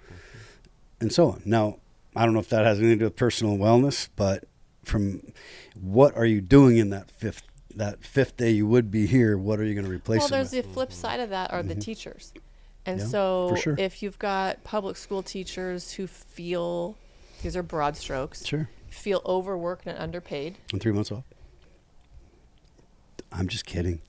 and so on. Now, I don't know if that has anything to do with personal wellness, but from what are you doing in that fifth day you would be here, what are you going to replace it with?
Well, there's the flip side of that are the teachers. And
Yeah,
so
for sure.
if you've got public school teachers who feel, these are broad strokes, feel overworked and underpaid.
And 3 months off. I'm just kidding.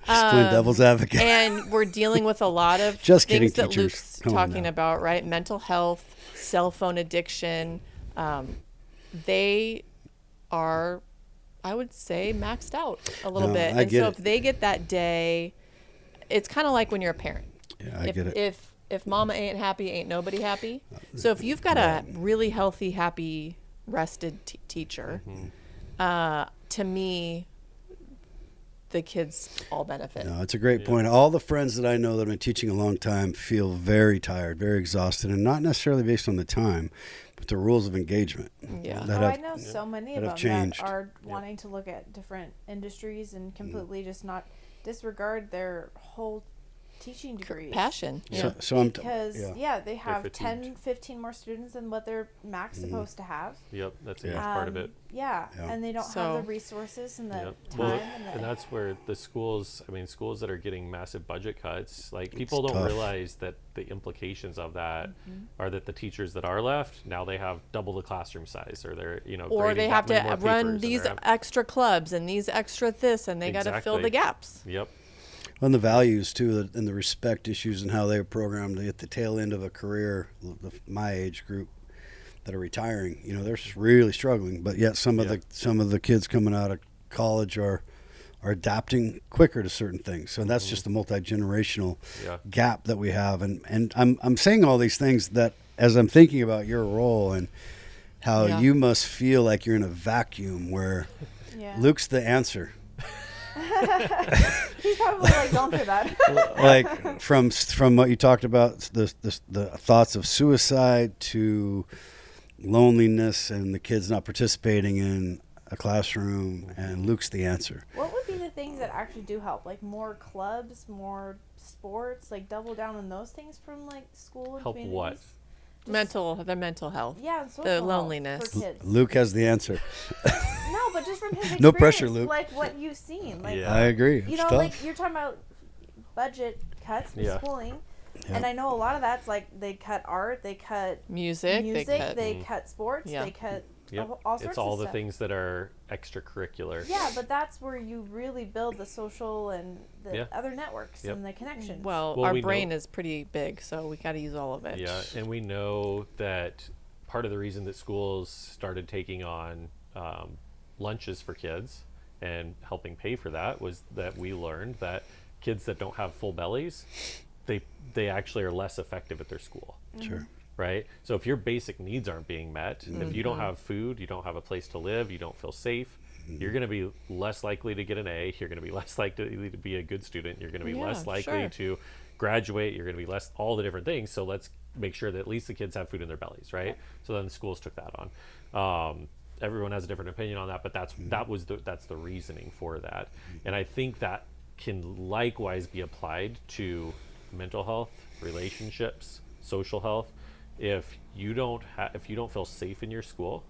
Just playing devil's advocate.
And we're dealing with a lot of
just kidding,
things that
teachers.
Luke's
Come on
talking
now.
about, right? Mental health, cell phone addiction. They are, I would say, maxed out a little bit.
I
And
get
so
it.
if they get that day, it's kind of like when you're a parent.
Yeah, I get it.
If mama ain't happy, ain't nobody happy. So if you've got a really healthy, happy, rested teacher, to me, the kids all benefit.
No, it's a great point. All the friends that I know that have been teaching a long time feel very tired, very exhausted, and not necessarily based on the time, but the rules of engagement.
Yeah.
I know so many of them
changed.
that are wanting to look at different industries and completely just not disregard their whole teaching degrees.
Passion. Yeah.
So I'm
because they have
fatigued.
10, 15 more students than what they're max supposed to have.
Yep, that's a huge part of it.
Yeah, and they don't have the resources and the time.
Well, and that's where the schools that are getting massive budget cuts, people don't
tough.
realize that the implications of that are that the teachers that are left, now they have double the classroom size, or they're,
or
grading
they have
that
to
many more
run
papers, and
these
they're
extra clubs and these extra this, and they got to fill the gaps.
Yep.
And the values too, and the respect issues and how they're programmed at the tail end of a career, my age group that are retiring, they're just really struggling. But yet some of the kids coming out of college are adapting quicker to certain things. So that's just the multi-generational gap that we have. And I'm saying all these things that as I'm thinking about your role and how you must feel like you're in a vacuum where Luke's the answer.
He's probably going through that.
from what you talked about, the thoughts of suicide to loneliness and the kids not participating in a classroom, and Luke's the answer.
What would be the things that actually do help? Like more clubs, more sports, double down on those things from school and
Help
communities?
what?
The mental health.
Yeah, and social
the
health
loneliness.
for kids.
Luke has the answer.
No, but just from his experience,
No pressure, Luke.
What you've seen.
I agree. It's tough.
You're talking about budget cuts for schooling.
Yeah.
And I know a lot of that's they cut art, they cut
music,
they cut sports, they cut all sorts
it's all
of
the
stuff.
things that are extracurricular.
Yeah, but that's where you really build the social and the other networks and the connections.
Well, our brain is pretty big, so we got to use all of it.
Yeah, and we know that part of the reason that schools started taking on lunches for kids and helping pay for that was that we learned that kids that don't have full bellies, they actually are less effective at their school.
Sure.
Right? So if your basic needs aren't being met, if you don't have food, you don't have a place to live, you don't feel safe, you're going to be less likely to get an A, you're going to be less likely to be a good student, you're going to be less likely to graduate, you're going to be less, all the different things. So let's make sure that at least the kids have food in their bellies, right? So then the schools took that on. Everyone has a different opinion on that, but that's the reasoning for that. And I think that can likewise be applied to mental health, relationships, social health. If you don't feel safe in your school,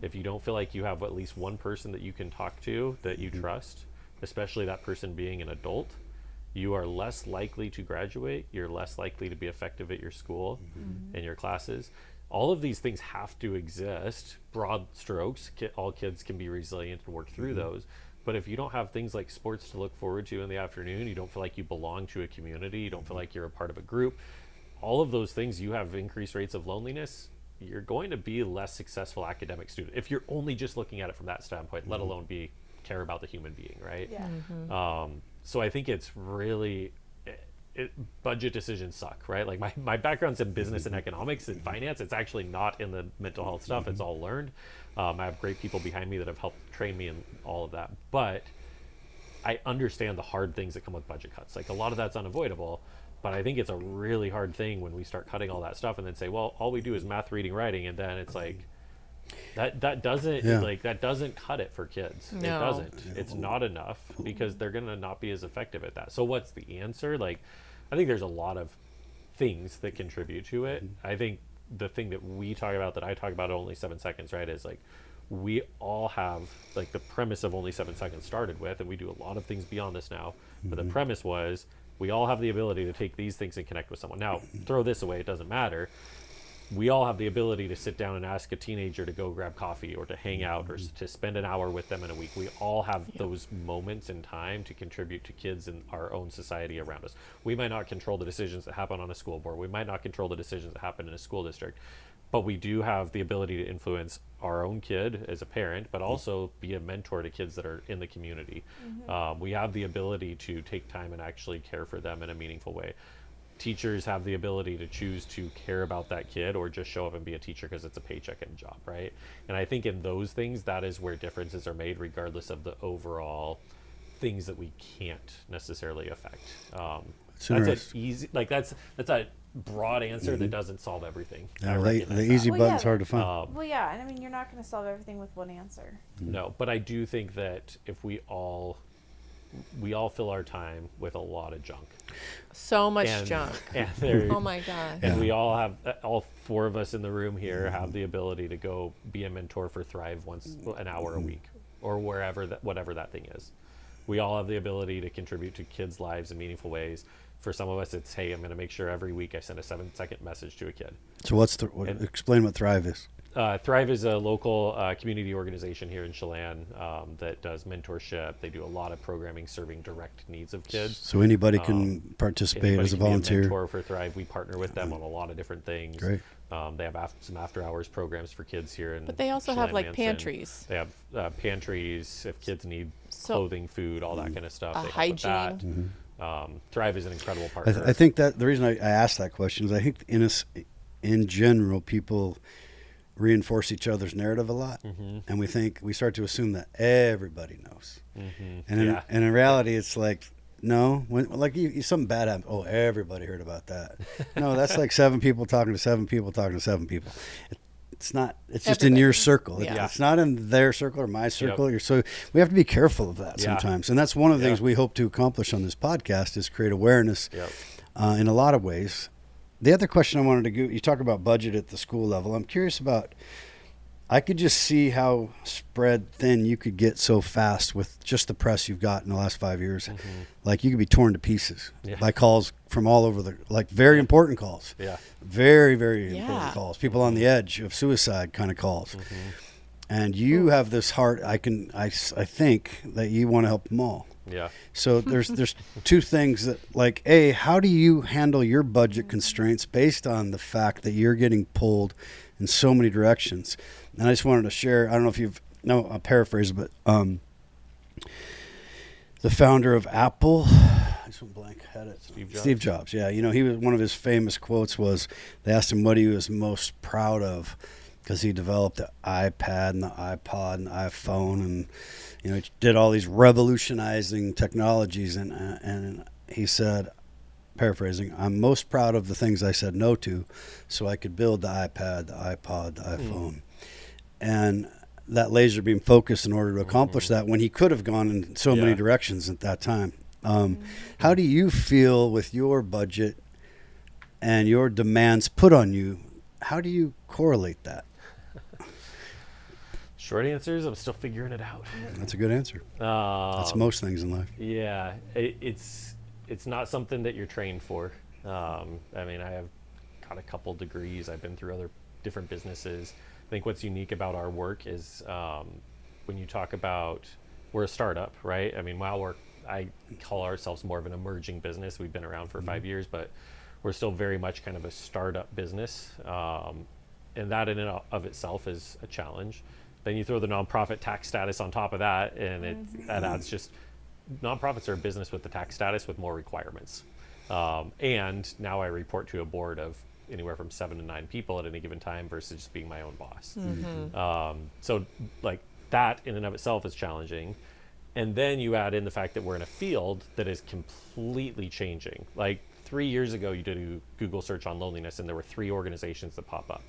if you don't feel like you have at least one person that you can talk to that you trust, especially that person being an adult, you are less likely to graduate, you're less likely to be effective at your school and your classes. All of these things have to exist. Broad strokes, all kids can be resilient and work through those. But if you don't have things like sports to look forward to in the afternoon, you don't feel like you belong to a community, you don't feel like you're a part of a group, all of those things, you have increased rates of loneliness, you're going to be a less successful academic student if you're only just looking at it from that standpoint, let alone care about the human being, right? Yeah. So I think it's really, budget decisions suck, right? Like my background's in business and economics and finance. It's actually not in the mental health stuff. It's all learned. I have great people behind me that have helped train me in all of that. But I understand the hard things that come with budget cuts. Like a lot of that's unavoidable. But I think it's a really hard thing when we start cutting all that stuff and then say, well, all we do is math, reading, writing, and then it's like that doesn't cut it for kids. No. It doesn't. It's not enough because they're gonna not be as effective at that. So what's the answer? Like, I think there's a lot of things that contribute to it. I think the thing that we talk about, that I talk about Only 7 Seconds, right, is like we all have, like, the premise of Only 7 Seconds started with, and we do a lot of things beyond this now, but the premise was we all have the ability to take these things and connect with someone. Now, throw this away, it doesn't matter. We all have the ability to sit down and ask a teenager to go grab coffee or to hang out or to spend an hour with them in a week. We all have those moments in time to contribute to kids in our own society around us. We might not control the decisions that happen on a school board. We might not control the decisions that happen in a school district. But we do have the ability to influence our own kid as a parent, but also be a mentor to kids that are in the community. We have the ability to take time and actually care for them in a meaningful way. Teachers have the ability to choose to care about that kid or just show up and be a teacher because it's a paycheck and a job, right? And I think in those things, that is where differences are made regardless of the overall things that we can't necessarily affect. That's an easy, like that's a broad answer that doesn't solve everything.
The easy button's hard to find.
Well, yeah, and I mean, you're not going to solve everything with one answer.
No, but I do think that if we all fill our time with a lot of junk.
So much junk.
And
oh my God.
And we all have, all four of us in the room here have the ability to go be a mentor for Thrive an hour a week or whatever that thing is. We all have the ability to contribute to kids' lives in meaningful ways. For some of us, it's, hey, I'm going to make sure every week I send a 7-second message to a kid.
So explain what Thrive is.
Thrive is a local community organization here in Chelan that does mentorship. They do a lot of programming serving direct needs of kids.
So anybody can participate as a volunteer.
Be a mentor for Thrive. We partner with them on a lot of different things.
Great.
They have some after-hours programs for kids here.
But they also have like pantries.
They have pantries if kids need clothing, food, all that kind of stuff. They
hygiene.
help with that. Thrive is an incredible partner.
I think that the reason I asked that question is I think in general, people reinforce each other's narrative a lot, and we start to assume that everybody knows, and in reality it's like, no, like something bad happened, oh, everybody heard about that. No, that's like 7 people talking to 7 people talking to 7 people. It's not, it's just in your circle. It's not in their circle or my circle. So we have to be careful of that sometimes, and that's one of the things we hope to accomplish on this podcast is create awareness in a lot of ways. The other question I wanted to go, you talk about budget at the school level. I'm curious about, I could just see how spread thin you could get so fast with just the press you've got in the last 5 years. Like you could be torn to pieces by calls from all over very important calls. Very, very important calls. People on the edge of suicide kind of calls. And you have this heart, I think that you want to help them all. So there's 2 things that, like, A, how do you handle your budget constraints based on the fact that you're getting pulled in so many directions? And I just wanted to share, I don't know if you've no, I'll paraphrase, but the founder of Apple, I just went blank, had it. Steve Jobs, yeah. You know, he was, one of his famous quotes was, they asked him what he was most proud of, because he developed the iPad and the iPod and the iPhone, and you know, he did all these revolutionizing technologies, and he said, paraphrasing, I'm most proud of the things I said no to, so I could build the iPad, the iPod, the iPhone, and that laser beam focus in order to accomplish that, when he could have gone in so many directions at that time. How do you feel with your budget and your demands put on you? How do you correlate that?
Short answer is I'm still figuring it out.
That's a good answer. That's most things in life.
Yeah, it's not something that you're trained for. I mean, I have got a couple degrees. I've been through other different businesses. I think what's unique about our work is when you talk about, we're a startup, right? I mean, I call ourselves more of an emerging business. We've been around for 5 years, but we're still very much kind of a startup business. And that in and of itself is a challenge. Then you throw the nonprofit tax status on top of that, and that adds just, nonprofits are a business with the tax status with more requirements. And now I report to a board of anywhere from 7 to 9 people at any given time versus just being my own boss. So like that in and of itself is challenging. And then you add in the fact that we're in a field that is completely changing. Like 3 years ago, you did a Google search on loneliness and there were 3 organizations that pop up.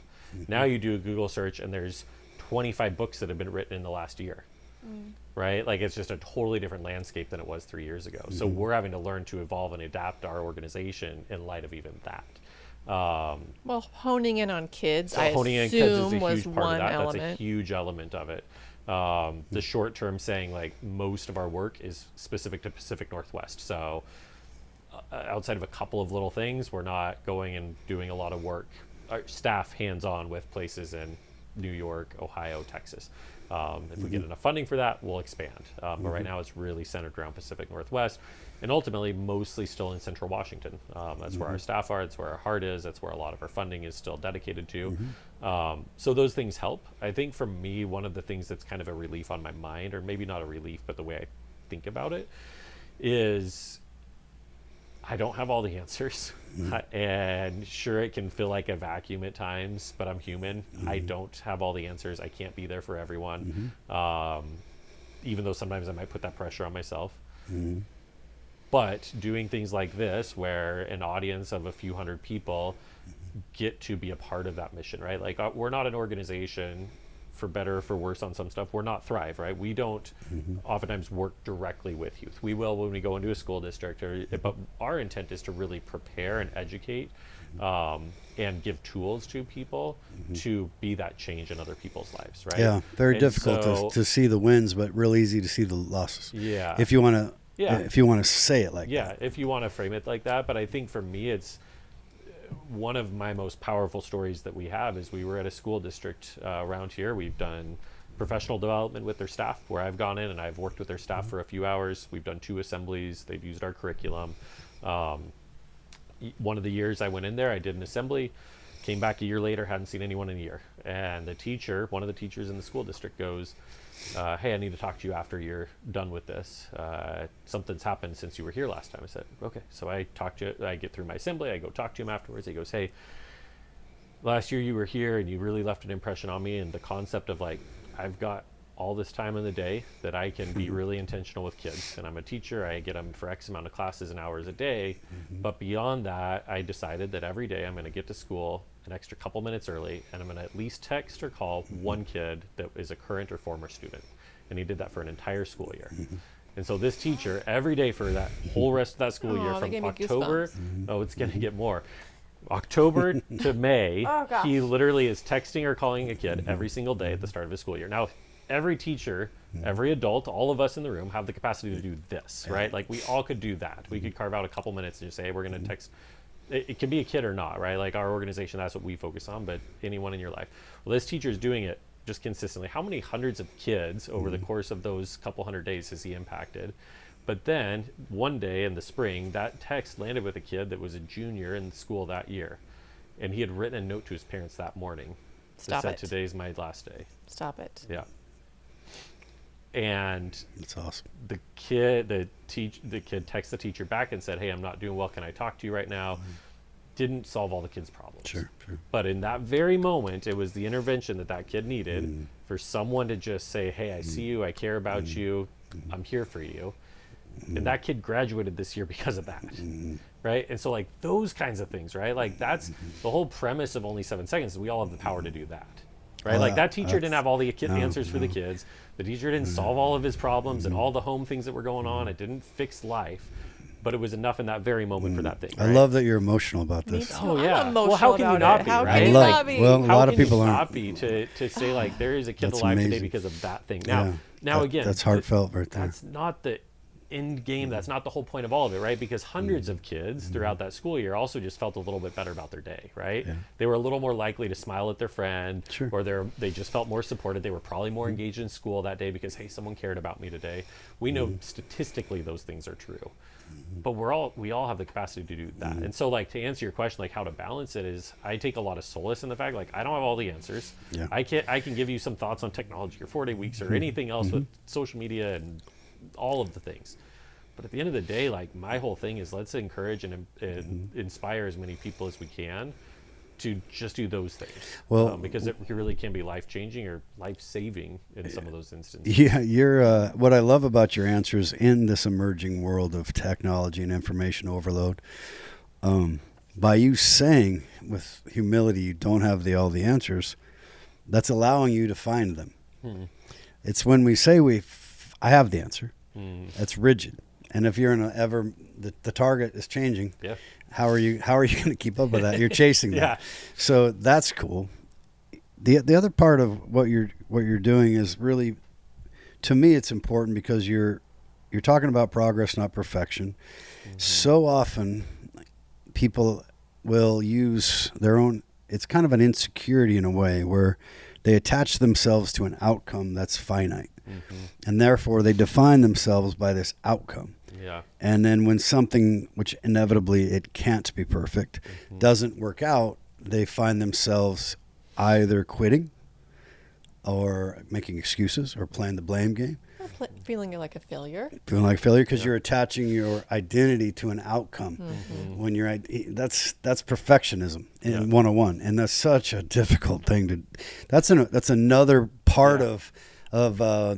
Now you do a Google search and there's 25 books that have been written in the last year, right? Like it's just a totally different landscape than it was 3 years ago. So we're having to learn to evolve and adapt our organization in light of even that.
Well, honing in on kids, I
honing in kids is a
assume was
huge part of
one
that.
element.
That's a huge element of it. The short term saying like most of our work is specific to Pacific Northwest. So outside of a couple of little things, we're not going and doing a lot of work, our staff hands-on with places in New York, Ohio, Texas. If we get enough funding for that, we'll expand. But right now it's really centered around Pacific Northwest and ultimately mostly still in Central Washington. That's where our staff are, that's where our heart is, that's where a lot of our funding is still dedicated to. So those things help. I think for me, one of the things that's kind of a relief on my mind, or maybe not a relief, but the way I think about it, is I don't have all the answers. And sure, it can feel like a vacuum at times, but I'm human. I don't have all the answers. I can't be there for everyone. Even though sometimes I might put that pressure on myself. But doing things like this, where an audience of a few hundred people get to be a part of that mission, right? Like we're not an organization, for better or for worse on some stuff. We're not Thrive, right? We don't oftentimes work directly with youth. We will when we go into a school district, but our intent is to really prepare and educate and give tools to people to be that change in other people's lives, right?
Yeah, very difficult to see the wins, but real easy to see the losses.
Yeah.
If you want to, if you want to say it like that.
Yeah, if you want to frame it like that. But I think for me, it's one of my most powerful stories that we have is we were at a school district around here. We've done professional development with their staff, where I've gone in and I've worked with their staff for a few hours. We've done 2 assemblies. They've used our curriculum. One of the years I went in there, I did an assembly, came back a year later, hadn't seen anyone in a year. And the teacher, one of the teachers in the school district goes, hey, I need to talk to you after you're done with this. Something's happened since you were here last time. I said, okay. So I talked to, I get through my assembly. I go talk to him afterwards. He goes, hey, last year you were here and you really left an impression on me. And the concept of like, I've got all this time in the day that I can be really intentional with kids. And I'm a teacher. I get them for X amount of classes and hours a day. But beyond that, I decided that every day I'm going to get to school an extra couple minutes early, and I'm going to at least text or call one kid that is a current or former student. And he did that for an entire school year. And so this teacher, every day for that whole rest of that school year, from October, it's going to get more. October to May, he literally is texting or calling a kid every single day at the start of his school year. Now, every teacher, every adult, all of us in the room have the capacity to do this, right? Like we all could do that. We could carve out a couple minutes and just say, hey, we're going to text. It can be a kid or not, right? Like our organization, that's what we focus on, but anyone in your life. Well, this teacher is doing it just consistently. How many hundreds of kids over the course of those couple hundred days has he impacted? But then one day in the spring, that text landed with a kid that was a junior in school that year. And he had written a note to his parents that morning that said, today's my last day.
Stop it.
Yeah. And
that's awesome.
The kid texted the teacher back and said, "Hey, I'm not doing well. Can I talk to you right now?" Didn't solve all the kid's problems.
Sure.
But in that very moment, it was the intervention that kid needed for someone to just say, "Hey, I see you. I care about you. I'm here for you." And that kid graduated this year because of that. Right? And so like those kinds of things, right? Like that's the whole premise of Only 7 Seconds. We all have the power to do that. Right? Like that teacher didn't have all the answers for the kids. The teacher didn't solve all of his problems and all the home things that were going on. It didn't fix life. But it was enough in that very moment for that thing. Right?
I love that you're emotional about
Me
this.
too.
Oh yeah.
I'm emotional
Well, how can you
about
not
it.
be?
How
Right?
can you
Like,
not be?
well, a
How
lot of
can
people
you
aren't.
not be to say like there is a kid
That's
alive today
amazing.
because of that thing.
Yeah.
Now again,
that's heartfelt right there.
that's not the end game. That's not the whole point of all of it, right? Because hundreds of kids throughout that school year also just felt a little bit better about their day, right?
Yeah.
They were a little more likely to smile at their friend,
Sure.
or they just felt more supported. They were probably more engaged in school that day because, hey, someone cared about me today. We know statistically those things are true. But we all have the capacity to do that. And so like to answer your question, like how to balance it is I take a lot of solace in the fact like I don't have all the answers.
Yeah.
I can give you some thoughts on technology or 4-day weeks or anything else with social media and all of the things. But at the end of the day, like my whole thing is let's encourage and inspire as many people as we can to just do those things.
Well,
because it really can be life-changing or life-saving in some of those instances.
Yeah, you're. What I love about your answers in this emerging world of technology and information overload, by you saying with humility you don't have all the answers, that's allowing you to find them. It's when we say I have the answer, that's rigid. And if you're in the target is changing.
Yeah.
How are you going to keep up with that? You're chasing that.
Yeah.
So that's cool. The other part of what you're doing is really, to me, it's important because you're talking about progress, not perfection. So often people will use their own, it's kind of an insecurity in a way where they attach themselves to an outcome that's finite. And therefore they define themselves by this outcome.
Yeah.
And then when something, which inevitably it can't be perfect, doesn't work out, they find themselves either quitting or making excuses or playing the blame game.
Or feeling like a failure.
Feeling like failure because you're attaching your identity to an outcome. When that's perfectionism in 101, and that's such a difficult thing to. That's another part of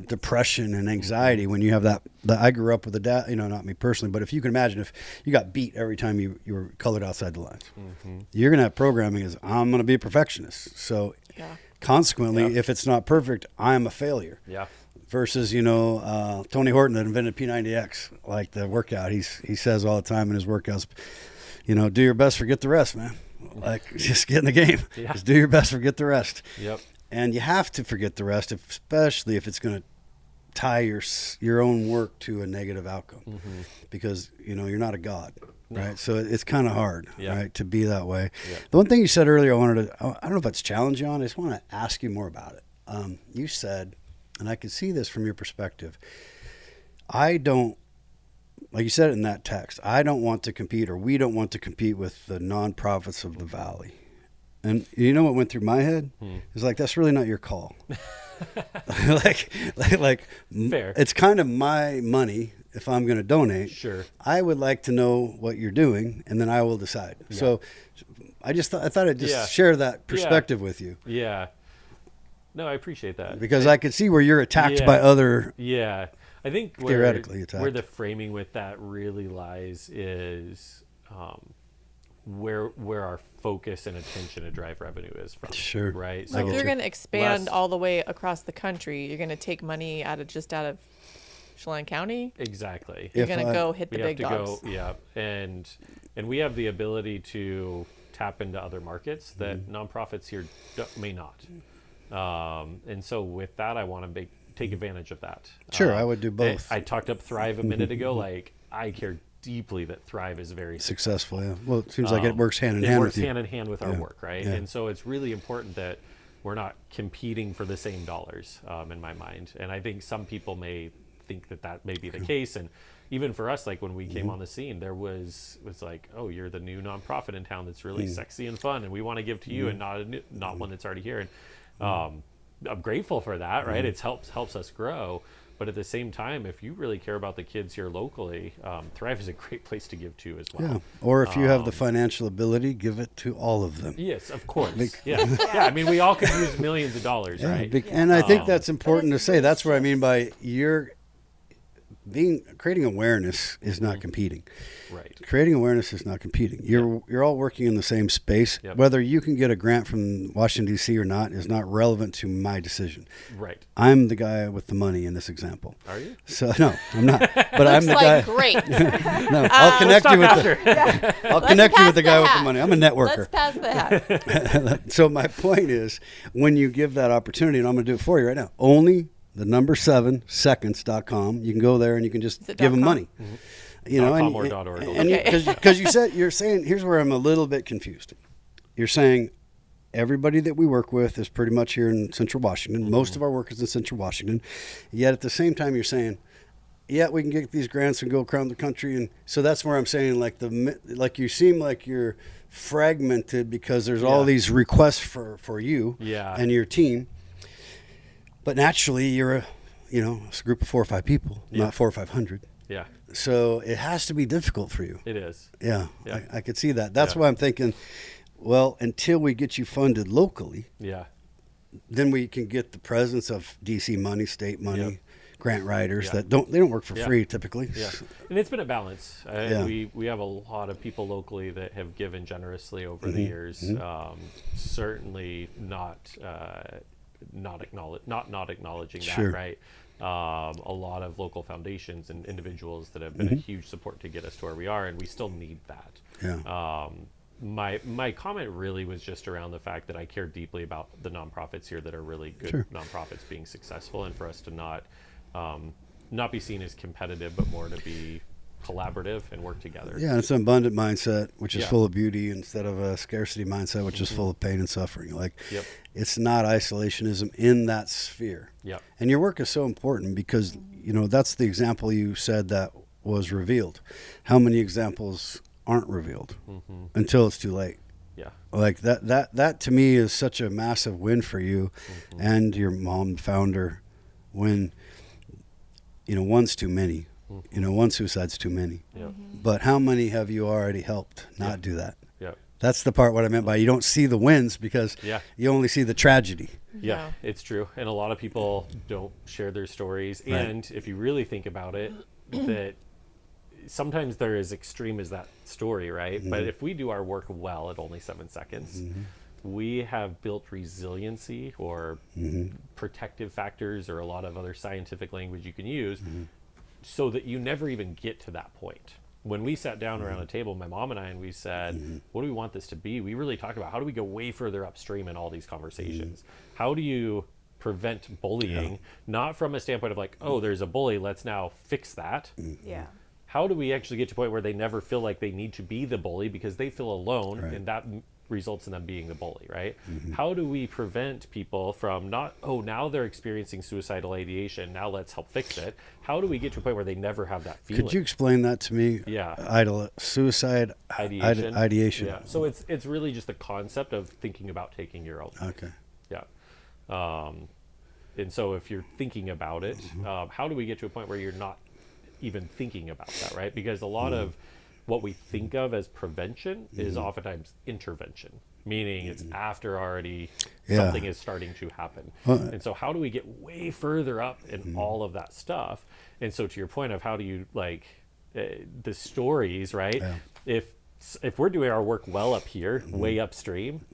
depression and anxiety when you have that. I grew up with a dad, not me personally, but if you can imagine if you got beat every time you were colored outside the lines, you're going to have programming as I'm going to be a perfectionist. So consequently, if it's not perfect, I'm a failure.
Yeah.
Versus, Tony Horton that invented P90X, like the workout, he says all the time in his workouts, do your best, forget the rest, man. Like just get in the game. Yeah. Just do your best, forget the rest.
Yep.
And you have to forget the rest, especially if it's going to tie your own work to a negative outcome, because you're not a god, right? So it's kind of hard, right, to be that way. Yeah. The one thing you said earlier, I don't know if it's challenge you on. I just want to ask you more about it. You said, and I can see this from your perspective, like you said it in that text, I don't want to compete, or we don't want to compete with the nonprofits of the Valley. And you know what went through my head? It's like, that's really not your call. like
fair.
It's kind of my money if I'm going to donate.
Sure.
I would like to know what you're doing, and then I will decide. Yeah. So I thought I'd just share that perspective with you.
Yeah. No, I appreciate that.
Because I could see where you're attacked by other.
Yeah. I think
theoretically attacked.
Where the framing with that really lies is where our focus and attention to drive revenue is from.
Sure.
Right.
So if you're going to expand all the way across the country, you're going to take money out of Chelan County.
Exactly.
You're going to go hit the big dogs.
And we have the ability to tap into other markets that nonprofits here may not. And so with that, I want to take advantage of that.
Sure, I would do both.
I talked up Thrive a minute ago. Like I care deeply that Thrive is very
successful. Yeah. Well, it seems like it works hand in hand.
It works
with you.
hand in hand with our work, right?
Yeah.
And so it's really important that we're not competing for the same dollars in my mind. And I think some people may think that may be the case. And even for us, like when we came on the scene, there was like, oh, you're the new nonprofit in town that's really sexy and fun, and we want to give to you, and not one that's already here. And I'm grateful for that, right? It helps us grow. But at the same time, if you really care about the kids here locally, Thrive is a great place to give to as well.
Yeah. Or if you have the financial ability, give it to all of them.
Yes, of course. Yeah. I mean, we all could use millions of dollars, right?
And I think that's important to say. That's what I mean by creating awareness is not competing.
Right.
Creating awareness is not competing. You're all working in the same space.
Yep.
Whether you can get a grant from Washington, D.C. or not is not relevant to my decision.
Right.
I'm the guy with the money in this example.
Are you?
So no, I'm not. But I'm the guy.
Great.
No, I'll connect you with I'll connect you with the guy with the
hat.
money. I'm a networker.
Let's pass the hat.
So my point is, when you give that opportunity, and I'm going to do it for you right now, only the number 7seconds.com. You can go there and you can just give them money.
Mm-hmm.
You know,
.com
because you're saying, here's where I'm a little bit confused. You're saying everybody that we work with is pretty much here in Central Washington. Mm-hmm. Most of our work is in Central Washington. Yet at the same time, you're saying, yeah, we can get these grants and go around the country. And so that's where I'm saying, like you seem like you're fragmented because there's all these requests for you and your team. But naturally, you're a group of 4 or 5 people, not 400 or 500.
Yeah.
So it has to be difficult for you.
It is.
Yeah. I could see that. That's why I'm thinking, well, until we get you funded locally, then we can get the presence of DC money, state money, grant writers that don't work for free typically.
Yeah. And it's been a balance. We have a lot of people locally that have given generously over the years. Certainly not acknowledging that, right? A lot of local foundations and individuals that have been a huge support to get us to where we are, and we still need that.
Yeah.
My comment really was just around the fact that I care deeply about the nonprofits here that are really good nonprofits being successful, and for us to not be seen as competitive, but more to be collaborative and work together.
Yeah, it's an abundant mindset, which is full of beauty, instead of a scarcity mindset, which is full of pain and suffering. It's not isolationism in that sphere. And your work is so important because, that's the example you said that was revealed. How many examples aren't revealed until it's too late? Like that to me is such a massive win for you and your mom, founder, when, one's too many. One suicide's too many. But how many have you already helped not do that? That's the part what I meant by you don't see the wins because you only see the tragedy.
Yeah, it's true. And a lot of people don't share their stories. And if you really think about it, that sometimes they're as extreme as that story, right? But if we do our work well at only 7 seconds, we have built resiliency or protective factors or a lot of other scientific language you can use so that you never even get to that point. When we sat down around a table, my mom and I, and we said, what do we want this to be? We really talked about how do we go way further upstream in all these conversations? How do you prevent bullying? Not from a standpoint of like, oh, there's a bully, let's now fix that. How do we actually get to a point where they never feel like they need to be the bully because they feel alone and that results in them being the bully, right? How do we prevent people from not, oh, now they're experiencing suicidal ideation, now let's help fix it? How do we get to a point where they never have that feeling?
Could you explain that to me? Suicide ideation.
Yeah. So it's really just the concept of thinking about taking your own life.
Okay.
Yeah. And so if you're thinking about it, how do we get to a point where you're not even thinking about that, right? Because a lot of what we think of as prevention is oftentimes intervention, meaning it's after already something is starting to happen. And so how do we get way further up in all of that stuff? And so to your point of how do you the stories, right? If we're doing our work well up here, way upstream,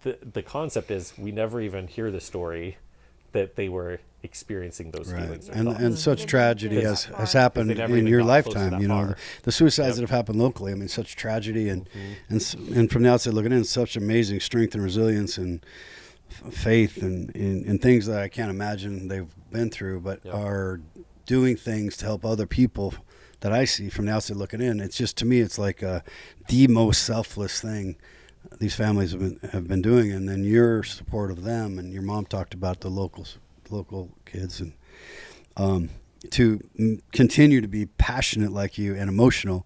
the concept is we never even hear the story that they were experiencing those feelings.
And such tragedy has happened in your lifetime. The suicides that have happened locally. I mean, such tragedy and from the outside looking in, such amazing strength and resilience and faith and things that I can't imagine they've been through, but are doing things to help other people that I see from the outside looking in. It's just, to me, it's like the most selfless thing these families have been doing, and then your support of them, and your mom talked about the local kids, and to continue to be passionate like you and emotional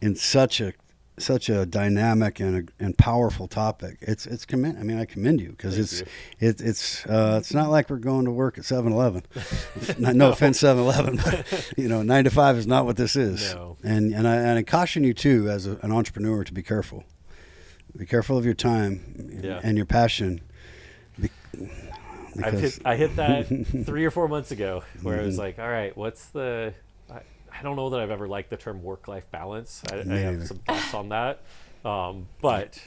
in such a such a dynamic and powerful topic. I mean, I commend you because it's not like we're going to work at 7-Eleven. No offense, 7-Eleven, but 9 to 5 is not what this is. No. And I caution you too, as an entrepreneur, to be careful. Be careful of your time and your passion.
I hit that 3 or 4 months ago where I was like, all right, I don't know that I've ever liked the term work-life balance. I have some thoughts on that. But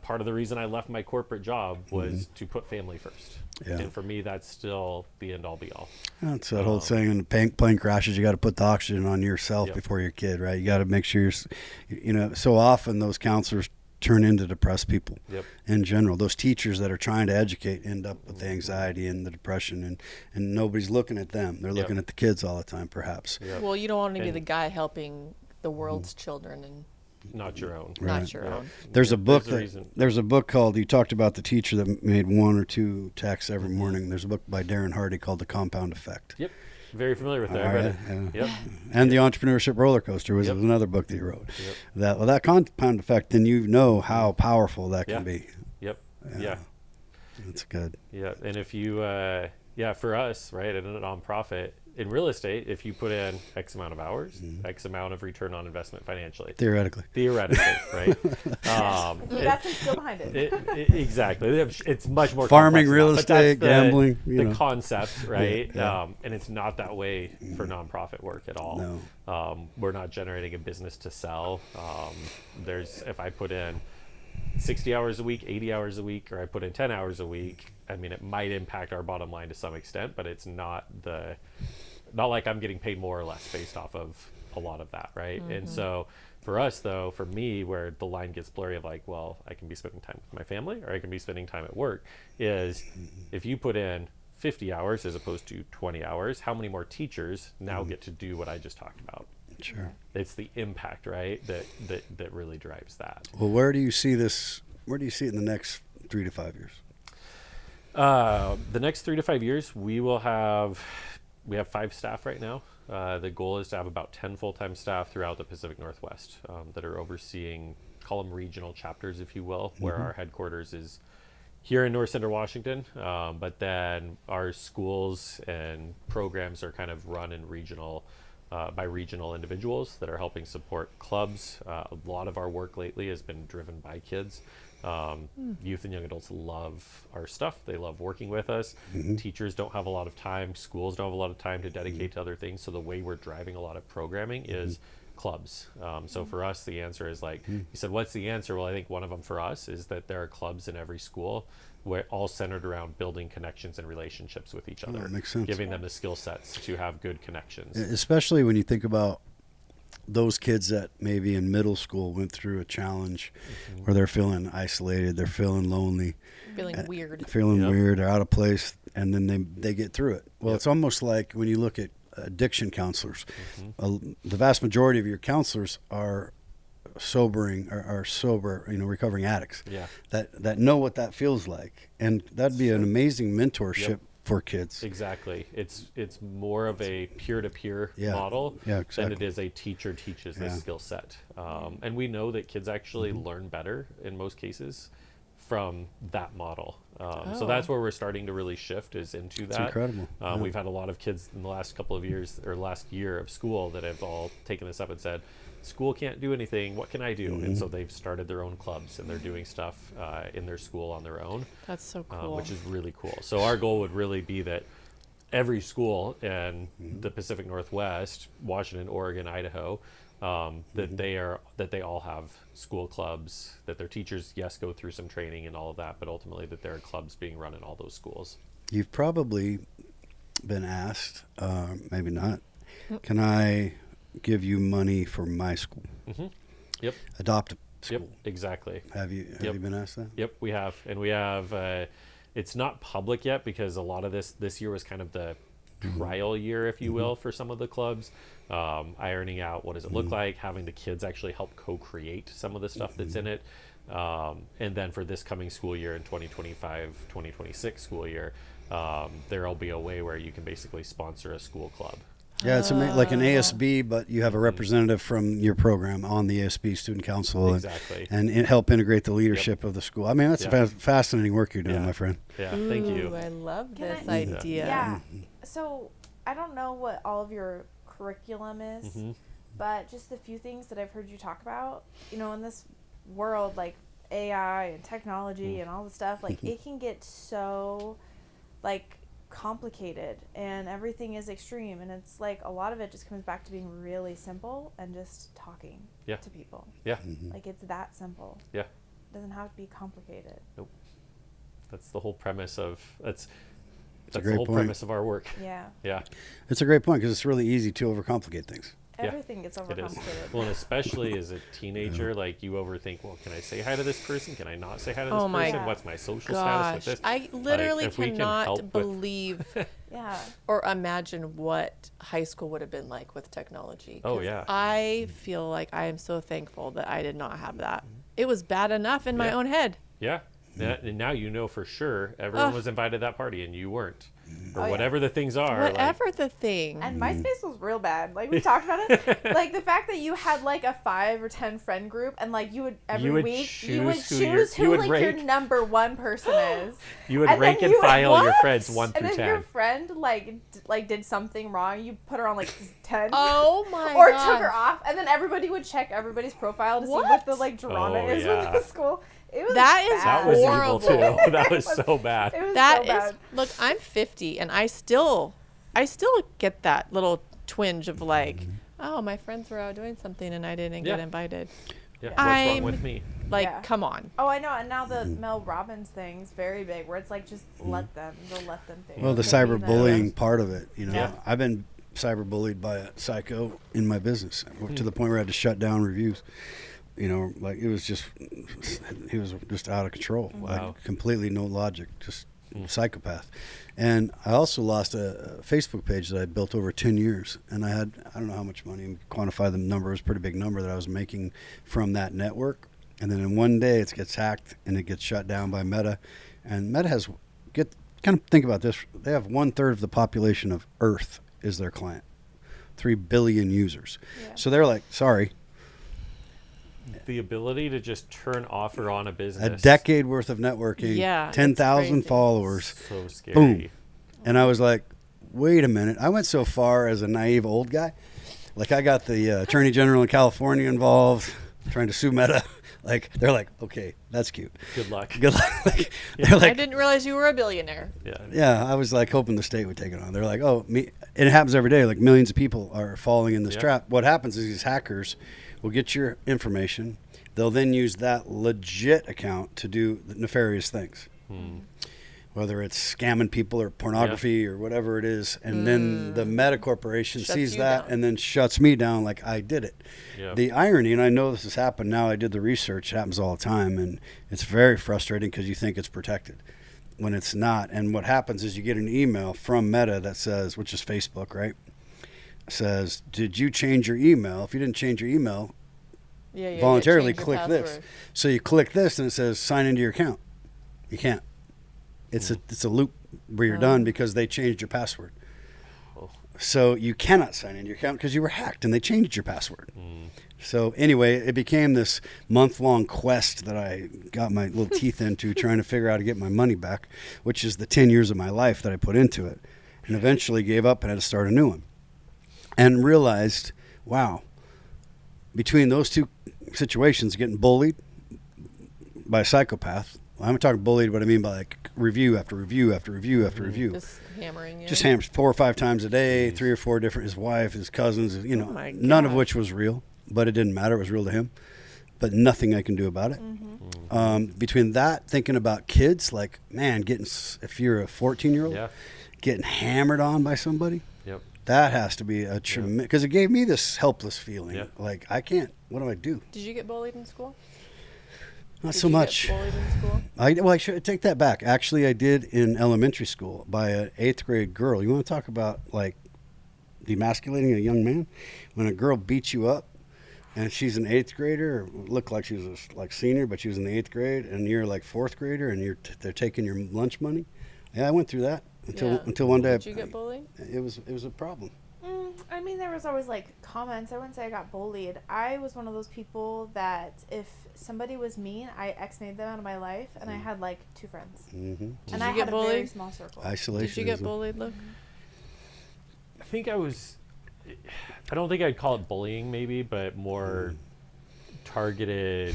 part of the reason I left my corporate job was to put family first. Yeah. And for me, that's still the end-all, be-all.
That's that whole saying, in the plane crashes, you got to put the oxygen on yourself before your kid, right? You got to make sure so often those counselors turn into depressed people in general. Those teachers that are trying to educate end up with the anxiety and the depression, and nobody's looking at them. They're looking at the kids all the time, perhaps.
Well, you don't want to be the guy helping the world's children and
not your own.
Right.
Not your own.
There's a book called, you talked about the teacher that made 1 or 2 texts every morning. There's a book by Darren Hardy called The Compound Effect.
Yep. Very familiar with that. I read it.
Yep. And The Entrepreneurship Roller Coaster was another book that he wrote. Yep. That compound effect, then how powerful that can be.
Yep. Yeah.
That's good.
Yeah. And if you, for us, right, in a nonprofit, in real estate, if you put in X amount of hours, X amount of return on investment financially.
Theoretically,
right?
Investment's still behind it.
Exactly. It's much more
farming, real estate, gambling.
The concept, right? And it's not that way for nonprofit work at all. No. We're not generating a business to sell. If I put in 60 hours a week, 80 hours a week, or I put in 10 hours a week, I mean, it might impact our bottom line to some extent, but it's not like I'm getting paid more or less based off of a lot of that, right? And so for us, though, for me, where the line gets blurry of like, well, I can be spending time with my family or I can be spending time at work, is if you put in 50 hours as opposed to 20 hours, how many more teachers now get to do what I just talked about?
Sure.
It's the impact, right, that really drives that.
Well, where do you see this? Where do you see it in the next 3 to 5 years?
The next 3 to 5 years, we have 5 staff right now. The goal is to have about 10 full-time staff throughout the Pacific Northwest that are overseeing, call them regional chapters, if you will, where our headquarters is here in North Central Washington. But then our schools and programs are kind of run in by regional individuals that are helping support clubs. A lot of our work lately has been driven by kids. Youth and young adults love our stuff. They love working with us. Teachers don't have a lot of time. Schools don't have a lot of time to dedicate to other things. So the way we're driving a lot of programming is clubs. So for us, the answer is like, you said, what's the answer? Well, I think one of them for us is that there are clubs in every school where all centered around building connections and relationships with each other.
That makes sense.
Giving them the skill sets to have good connections.
Especially when you think about those kids that maybe in middle school went through a challenge where they're feeling isolated, they're feeling lonely,
feeling weird,
or out of place, and then they get through it. Well, it's almost like when you look at addiction counselors, the vast majority of your counselors are sober, recovering addicts that know what that feels like, and that'd be an amazing mentorship for kids.
Exactly. It's more of a peer-to-peer model than it is a teacher teaches the skill set. And we know that kids actually learn better in most cases from that model. So that's where we're starting to really shift, is into that.
It's incredible.
We've had a lot of kids in the last couple of years, or last year of school, that have all taken this up and said, school can't do anything, what can I do? And so they've started their own clubs, and they're doing stuff in their school on their own.
That's so cool.
Which is really cool. So our goal would really be that every school in the Pacific Northwest, Washington, Oregon, Idaho, that they all have school clubs, that their teachers, go through some training and all of that, but ultimately that there are clubs being run in all those schools.
You've probably been asked, maybe not, can I give you money for my school?
Yep.
Adopt a school.
Yep, exactly.
Have you been asked that?
Yep, we have. And we have, it's not public yet because a lot of this year was kind of the trial year, if you will, for some of the clubs. Ironing out what does it look like, having the kids actually help co-create some of the stuff that's in it. And then for this coming school year in 2025-2026 school year, there'll be a way where you can basically sponsor a school club.
Yeah, it's like an ASB, but you have a representative from your program on the ASB student council,
exactly,
and help integrate the leadership of the school. I mean, that's fascinating work you're doing, my friend.
Yeah, thank you.
I love this
I-
idea.
Yeah. So I don't know what all of your curriculum is, but just the few things that I've heard you talk about, you know, in this world, like AI and technology and all the stuff, like it can get so like complicated and everything is extreme, and it's like a lot of it just comes back to being really simple and just talking to people. Like it's that simple. It doesn't have to be complicated.
Nope. That's the whole premise of that's
a
the
great
whole
point.
premise of our work.
Yeah.
It's a great point because it's really easy to overcomplicate things.
Everything gets
It is.
overcomplicated.
Well, and especially as a teenager, like you overthink, well, can I say hi to this person? Can I not say hi to this
Oh my
person? What's my social
Gosh,
status with this?
I literally
if we can
cannot
help with-
believe
Yeah.
or imagine what high school would have been like with technology.
Oh,
'Cause
yeah.
I feel like I am so thankful that I did not have that. It was bad enough in my own head.
Yeah. And now you know for sure everyone was invited to that party and you weren't. Or
Oh, yeah.
whatever the things are.
Whatever the thing.
And MySpace was real bad. Like we talked about it. Like the fact that you had like a 5 or 10 friend group, and like you would every
You would
week you would
choose who
choose
you
who
would
like your
rank.
number 1 person is.
You would
And then
rank and
you would-
file your
What?
friends 1
And
through
if
10.
your friend like did something wrong, you put her on like 10.
Oh my
or
god.
took her off, and then everybody would check everybody's profile to see what
What?
the like drama
Oh,
is
yeah.
with the school. It was
That is
that
bad.
was
horrible.
evil too. That was so bad.
It was
That
so
is
bad.
look, I'm 50 and I still get that little twinge of like, oh, my friends were out doing something and I didn't get invited.
Yeah. What's
I'm-
wrong with me?
Like,
Yeah.
come on.
Oh, I know. And now the Mel Robbins thing's very big, where it's like just they'll let them think.
Well, the
They'll be
cyberbullying part of it, you know,
Yeah.
I've been cyberbullied by a psycho in my business to the point where I had to shut down reviews. You know, like he was just out of control,
Wow.
like completely no logic, just psychopath. And I also lost a Facebook page that I built over 10 years, and I don't know how much money, quantify the number, it was a pretty big number that I was making from that network. And then in one day it gets hacked and it gets shut down by Meta. And Meta kind of think about this, they have 1/3 of the population of Earth is their client, 3 billion users.
Yeah.
So they're like, sorry,
The ability to just turn off or on a business.
a decade worth of networking,
Yeah, it's
10,000
crazy.
followers,
So scary.
boom. And I was like, wait a minute. I went so far as a naive old guy. Like I got the Attorney General in California involved, trying to sue Meta. Like they're like, okay, that's cute.
Good luck.
Good luck. Like, they're
I
like,
didn't realize you were a billionaire.
Yeah.
yeah, I was like hoping the state would take it on. They're like, oh, me. And it happens every day. Like millions of people are falling in this trap. What happens is these hackers will get your information. They'll then use that legit account to do the nefarious things. Whether it's scamming people or pornography or whatever it is. And then the Meta Corporation
Shuts
sees
you
that
down.
and then shuts me down like I did it.
Yeah.
The irony, and I know this has happened now, I did the research, it happens all the time, and it's very frustrating because you think it's protected when it's not. And what happens is you get an email from Meta that says, which is Facebook, right? Says, did you change your email? If you didn't change your email,
Yeah,
voluntarily
change your
click this.
password.
So you click this and it says sign into your account. You can't. It's a loop where you're done because they changed your password.
Oh.
So you cannot sign into your account because you were hacked and they changed your password. So anyway, it became this month-long quest that I got my little teeth into trying to figure out how to get my money back, which is the 10 years of my life that I put into it, and eventually gave up and had to start a new one. And realized, wow, between those two situations, getting bullied by a psychopath, I'm talking bullied, what I mean by like review after review after review after review.
Just hammering you.
Just hammers 4 or 5 times a day, 3 or 4 different, his wife, his cousins, you know,
my
none of
gosh.
which was real, but it didn't matter. It was real to him, but nothing I can do about it. Between that, thinking about kids, like, man, if you're a 14-year-old,
Yeah.
getting hammered on by somebody,
Yep.
that has to be a tremendous, because it gave me this helpless feeling.
Yeah.
Like, I can't, what do I do?
Did you get bullied in school?
Not
Did
so
you get
much.
bullied in school?
I should take that back. Actually, I did in elementary school by an 8th grade girl. You want to talk about like demasculating a young man? When a girl beats you up and she's an 8th grader, or looked like she was like senior, but she was in the 8th grade, and you're like 4th grader, and they're taking your lunch money. Yeah, I went through that until one day.
Did you get bullied?
It was a problem.
I mean, there was always like comments. I wouldn't say I got bullied. I was one of those people that if somebody was mean, I ex-nayed them out of my life, and I had like 2 friends.
Mm-hmm.
And I had a very small circle.
Isolation.
Did you get bullied, Luke?
I think I don't think I'd call it bullying maybe, but more targeted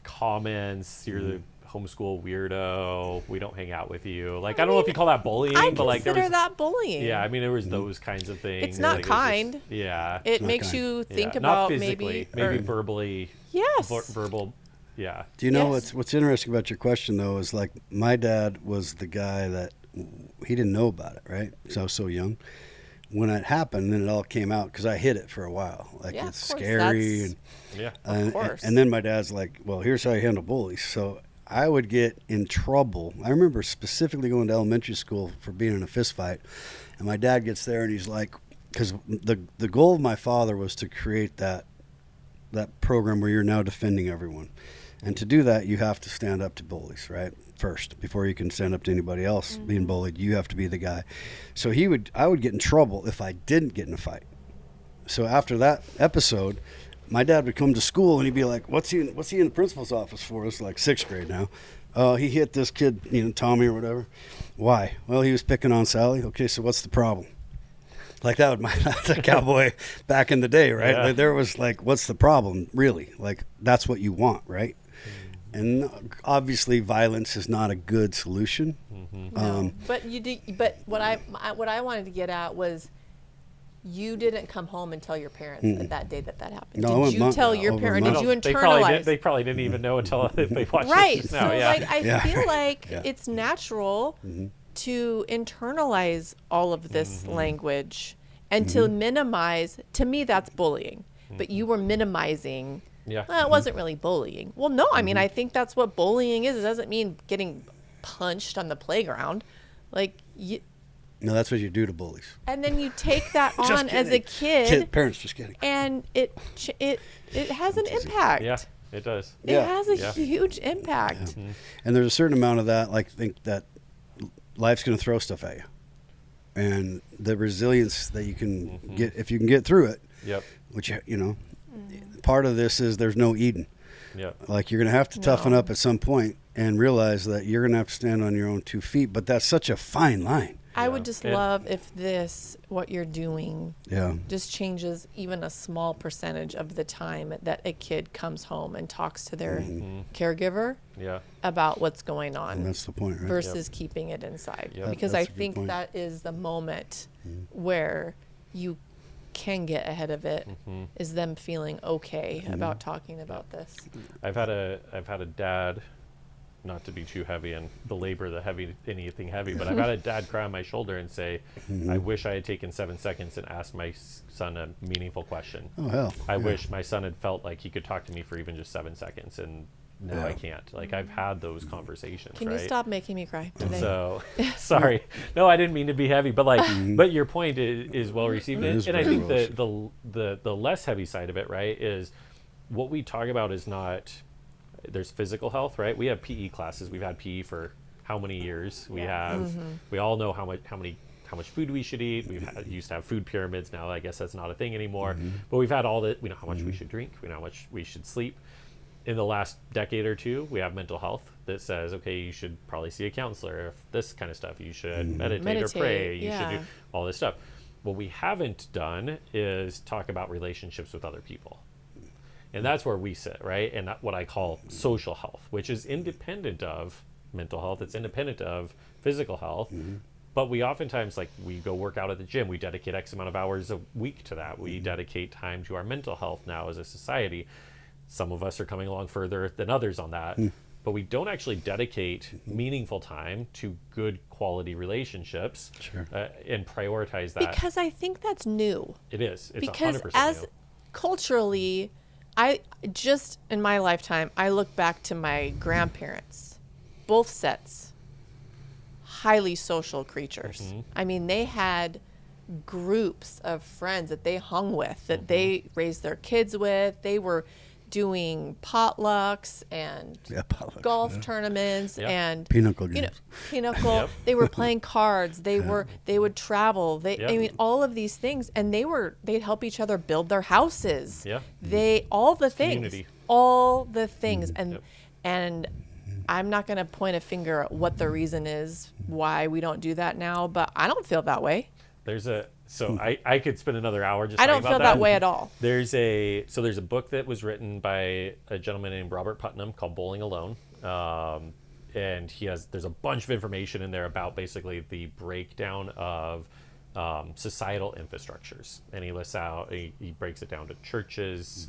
comments. You're the homeschool weirdo. We don't hang out with you. Like, I don't know if you call that bullying,
I
but like
consider that bullying.
Yeah, I mean, there was those kinds of things.
It's not
like,
kind.
It
Makes you think
not
about
physically, maybe verbally.
Yes.
Verbal. Yeah.
Do you know what's interesting about your question though is like my dad was the guy that he didn't know about it, right? So I was so young. When it happened, then it all came out because I hid it for a while. Like it's scary, and then my dad's like, "Well, here's how you handle bullies." So I would get in trouble. I remember specifically going to elementary school for being in a fist fight, and my dad gets there and he's like, because the goal of my father was to create that program where you're now defending everyone, and to do that you have to stand up to bullies, right? First, before you can stand up to anybody else being bullied, you have to be the guy. So I would get in trouble if I didn't get in a fight. So after that episode, my dad would come to school and he'd be like, what's he in the principal's office for? It's like 6th grade now. He hit this kid, Tommy or whatever. Why? Well, he was picking on Sally. Okay, so what's the problem? Like that's a cowboy back in the day, right?
Yeah.
Like there was like, what's the problem really? Like that's what you want, right? And obviously, violence is not a good solution.
No. But But what I wanted to get at was, you didn't come home and tell your parents that day that happened.
No,
did you tell your parents? Did you internalize?
They probably didn't even know until they watched
Right.
this
So
now. Yeah.
like I feel like it's natural to internalize all of this language and to minimize. To me, that's bullying. But you were minimizing.
Yeah.
Well, it wasn't really bullying. Well, no, I mean, I think that's what bullying is. It doesn't mean getting punched on the playground. Like,
No, that's what you do to bullies.
and then you take that on as a kid,
Parents, just kidding.
and it has an impact.
Yeah, it does.
It has a huge impact.
And there's a certain amount of that, like, think that life's going to throw stuff at you. And the resilience that you can get, if you can get through it, which, part of this is there's no Eden. Like you're going to have to toughen up at some point and realize that you're going to have to stand on your own 2 feet. But that's such a fine line.
I would just love if what you're doing just changes even a small percentage of the time that a kid comes home and talks to their caregiver about what's going on.
And that's the point, right?
Versus keeping it inside. Because
That's
I
a good
think
point.
that is the moment where you can get ahead of it, is them feeling okay about talking about this.
I've had a dad, not to be too heavy and belabor anything heavy, but I've had a dad cry on my shoulder and say, I wish I had taken 7 seconds and asked my son a meaningful question.
Oh, hell.
I wish my son had felt like he could talk to me for even just 7 seconds, and no, I can't. Like, I've had those conversations.
Can you stop making me cry today?
So, sorry. No, I didn't mean to be heavy, but like, but your point is well received. And I think the less heavy side of it, right, is what we talk about is not, there's physical health, right? We have PE classes. We've had PE for how many years? We have, we all know how much food we should eat. Used to have food pyramids. Now I guess that's not a thing anymore. But we've had all that. We know how much we should drink. We know how much we should sleep. In the last decade or two, we have mental health that says, okay, you should probably see a counselor. This kind of stuff. You should meditate or pray. You should do all this stuff. What we haven't done is talk about relationships with other people. And that's where we sit, right? And what I call social health, which is independent of mental health. It's independent of physical health. But we oftentimes, like, we go work out at the gym. We dedicate X amount of hours a week to that. We dedicate time to our mental health now as a society. Some of us are coming along further than others on that. But we don't actually dedicate meaningful time to good quality relationships and prioritize that.
Because I think that's new.
It is. It's
because
100%
as
new.
Culturally, I just in my lifetime, I look back to my grandparents, both sets, highly social creatures. I mean, they had groups of friends that they hung with, that they raised their kids with. doing potlucks and golf tournaments and
pinochle games.
Pinochle. They were playing cards. They would travel. I mean, all of these things, and they'd help each other build their houses. All the things, and I'm not going to point a finger at what the reason is why we don't do that now, but I don't feel that way.
I could spend another hour just
I
talking
don't feel
about
that way at all.
There's a book that was written by a gentleman named Robert Putnam called Bowling Alone. And there's a bunch of information in there about basically the breakdown of societal infrastructures. And he lists out, he breaks it down to churches,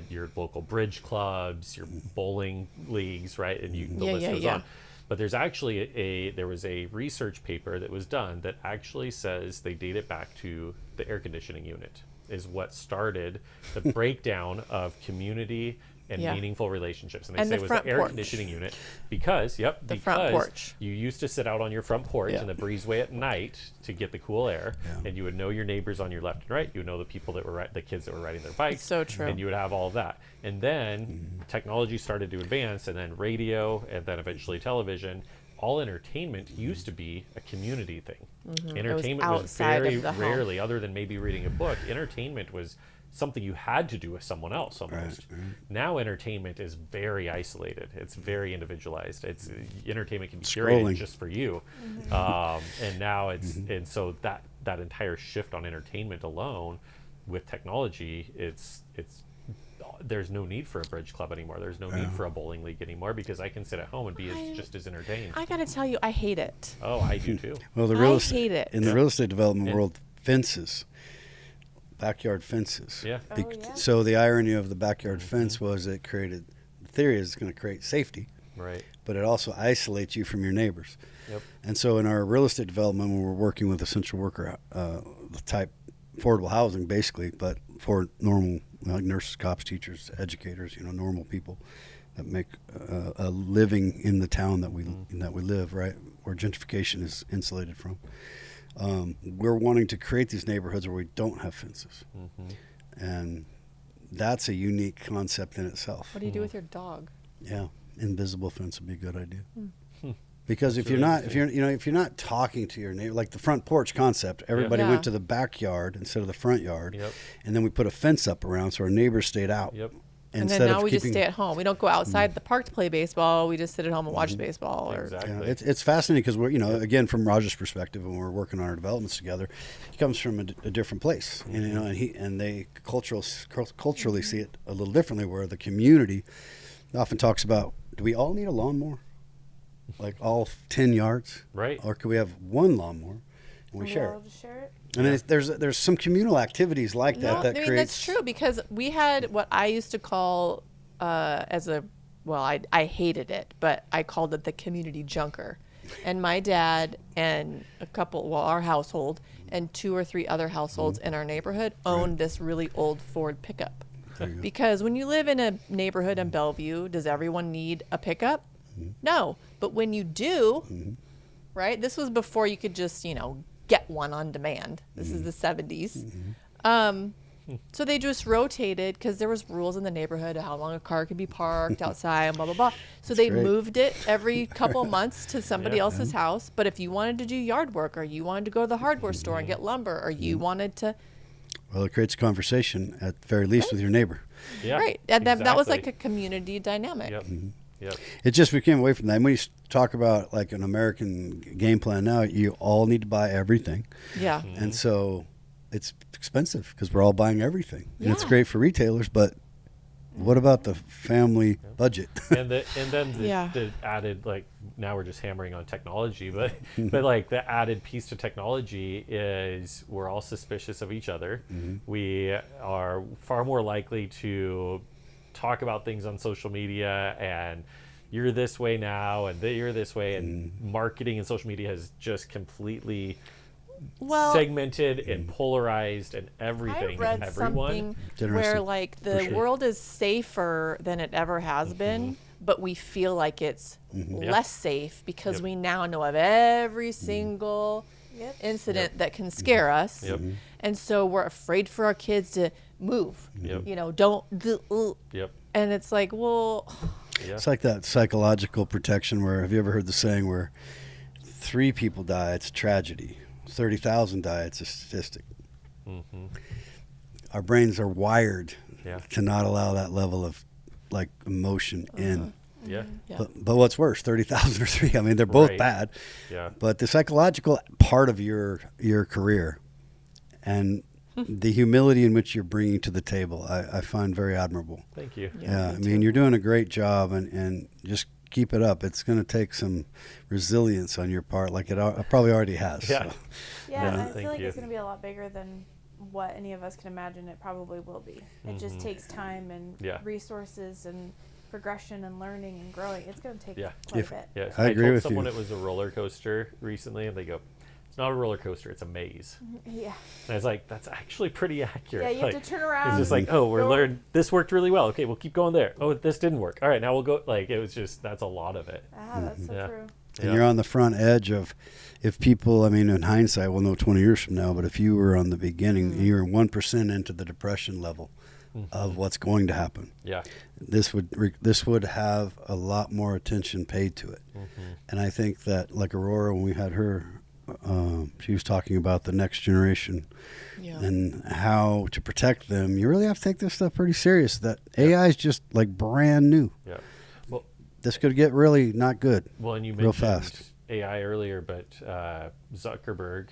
your local bridge clubs, your bowling leagues, right? And the list goes on. But there's actually there was a research paper that was done that actually says they date it back to the air conditioning unit is what started the breakdown of community and meaningful relationships. And they say it was the air conditioning unit because
front porch.
You used to sit out on your front porch in the breezeway at night to get the cool air, and you would know your neighbors on your left and right. You would know the people that were the kids that were riding their bikes.
It's so true.
And you would have all of that. And then technology started to advance, and then radio, and then eventually television. All entertainment used to be a community thing. Entertainment was very rarely, other than maybe reading a book, entertainment was something you had to do with someone else almost. Right. Now entertainment is very isolated. It's very individualized. Entertainment can be curated just for you. And now and so that entire shift on entertainment alone with technology, there's no need for a bridge club anymore. There's no need for a bowling league anymore because I can sit at home and be just as entertained.
I got to tell you, I hate it.
Oh, I do too.
Well, the real estate development world, fences. Backyard fences. So the irony of the backyard fence was it created, the theory is it's going to create safety.
Right.
But it also isolates you from your neighbors. And so in our real estate development, when we're working with essential worker type affordable housing, basically, but for normal nurses, cops, teachers, educators, normal people that make a living in the town that we live, right, where gentrification is insulated from. We're wanting to create these neighborhoods where we don't have fences. And that's a unique concept in itself.
What do you do with your dog?
Yeah, invisible fence would be a good idea. Because if you're not talking to your neighbor, like the front porch concept, everybody went to the backyard instead of the front yard, and then we put a fence up around so our neighbors stayed out.
And then now we just stay at home. We don't go outside the park to play baseball. We just sit at home and watch baseball.
Exactly. It's fascinating because we're, again, from Roger's perspective, when we're working on our developments together, he comes from a different place, and they culturally see it a little differently. Where the community often talks about, do we all need a lawnmower, like all 10 yards,
right?
Or could we have one lawnmower and we share it?
Just share it?
I mean, there's some communal activities like that creates.
That's true because we had what I used to call I hated it, but I called it the community junker. And my dad and our household and 2 or 3 other households in our neighborhood owned this really old Ford pickup. Because when you live in a neighborhood in Bellevue, does everyone need a pickup? No. But when you do, right? This was before you could just, get one on demand. This is the 70s. So they just rotated because there was rules in the neighborhood of how long a car could be parked outside and blah, blah, blah. So they moved it every couple months to somebody else's house. But if you wanted to do yard work or you wanted to go to the hardware store and get lumber or you wanted to...
Well, it creates a conversation at the very least with your neighbor.
Yeah,
right. And that was like a community dynamic.
Yep.
It just became away from that. And when you talk about like an American game plan now, you all need to buy everything.
Yeah.
And so it's expensive because we're all buying everything. And it's great for retailers, but what about the family budget?
and then the added, like, now we're just hammering on technology, but like the added piece to technology is we're all suspicious of each other. We are far more likely to talk about things on social media and you're this way now and you're this way, and marketing and social media has just completely segmented and polarized and everything.
I read something where like the world is safer than it ever has been, but we feel like it's less safe because we now know of every single incident that can scare us. And so we're afraid for our kids to move.
Yep.
You know, don't.
Yep.
And it's like, well,
Yeah.
It's like that psychological protection where, have you ever heard the saying where 3 people die, it's a tragedy. 30,000 die, it's a statistic.
Mm-hmm.
Our brains are wired
Yeah.
to not allow that level of like emotion in.
Yeah.
yeah.
But what's worse, 30,000 or 3? I mean, they're both
Right.
bad.
Yeah.
But the psychological part of your career and the humility in which you're bringing to the table, I find very admirable.
Thank you.
Yeah, I
me
mean,
too.
you're doing a great job, and just keep it up. It's going to take some resilience on your part, like it probably already has.
Yeah.
So.
Yeah,
Yeah,
and I
thank
feel like
you.
it's going to be a lot bigger than what any of us can imagine it probably will be. It just takes time and
Yeah.
resources and progression and learning and growing. It's going to take
Yeah.
quite a bit.
Yeah.
I agree
told
with
someone
you.
it was a roller coaster recently, and they go, "It's not a roller coaster; it's a maze."
Yeah.
And I was like, "That's actually pretty accurate."
Yeah, you
like,
have to turn around.
It's just like, oh, we're
go-
learned. This worked really well. Okay, we'll keep going there. Oh, this didn't work. All right, now we'll go. Like, it was just that's a lot of it.
Ah, that's so
Yeah.
true.
And
Yeah.
you're on the front edge of, if people, I mean, in hindsight, we'll know 20 years from now, but if you were on the beginning, you were 1% into the depression level of what's going to happen,
Yeah.
this would have a lot more attention paid to it. And I think that, like Aurora, when we had her, she was talking about the next generation
Yeah.
and how to protect them. You really have to take this stuff pretty serious. That AI is just like brand new.
Yeah. Well,
This could get really not good.
well, and you
Real
mentioned
fast.
AI earlier, but Zuckerberg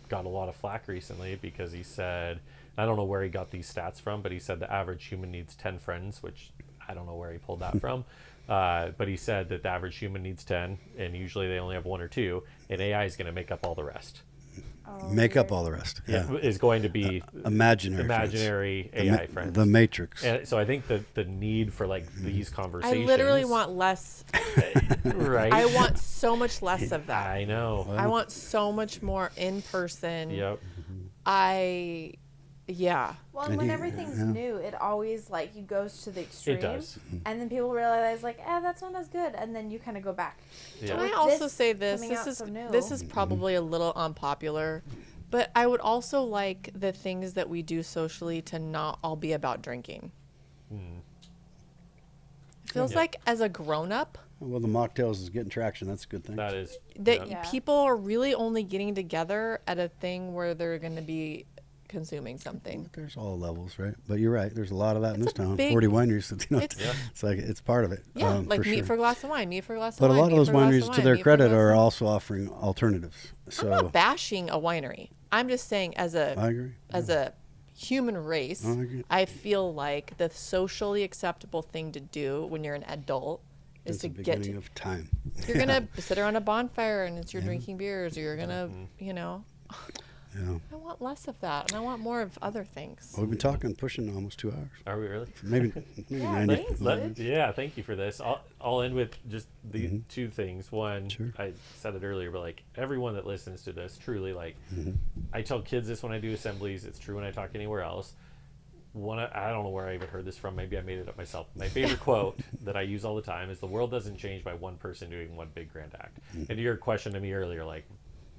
got a lot of flack recently because he said, I don't know where he got these stats from, but he said the average human needs 10 friends, which I don't know where he pulled that from. But he said that the average human needs 10, and usually they only have 1 or 2, and AI is going to make up all the rest.
Oh,
Make up
weird.
all the rest. Yeah.
Is going to be
Imaginary
imaginary
friends.
AI friends.
The Matrix.
And so I think that the need for like these
I
conversations.
literally want less.
right.
I want so much less of that.
I know.
I want so much more in person.
Yep.
Yeah.
Well,
And
and when
he-
everything's
yeah.
new, it always like you goes to the extreme.
It does.
And then people realize like, that's not as good, and then you kind of go back.
Yeah.
Can I
With
also
this
say this?
coming
This
out
is
so new.
this is probably a little unpopular, but I would also like the things that we do socially to not all be about drinking. It feels
Yeah.
like as a grown up
Well, the mocktails is getting traction. That's a good thing.
That is.
that
yeah.
Yeah.
people are really only getting together at a thing where they're going to be consuming something.
There's all levels, right? But you're right. There's a lot of that in
It's
this
a
town.
big-
40 wineries. You know,
it's-
it's like it's part of it.
Yeah, like
for
meet
sure.
for a glass of wine, meet for a glass
But
of
a
wine.
lot of
meet
those
for a glass
wineries,
of
to
wine,
their
meet for a
credit,
glass of
are
wine.
also offering alternatives.
I'm
So
not bashing a winery. I'm just saying as
I agree.
a human race,
I agree.
I feel like the socially acceptable thing to do when you're an adult is
It's
to
the
get
beginning of time.
you're gonna sit around a bonfire and you're drinking beers, or you're gonna, you know,
Yeah.
I want less of that and I want more of other things.
Well, we've been talking, pushing almost 2 hours.
Are we really?
Maybe
Yeah,
90.
thanks.
Yeah, thank you for this. I'll end with just the 2 things. One,
Sure.
I said it earlier, but like everyone that listens to this, truly, like I tell kids this when I do assemblies. It's true when I talk anywhere else. I don't know where I even heard this from. Maybe I made it up myself. My favorite quote that I use all the time is, "The world doesn't change by one person doing one big grand act." And to your question to me earlier, like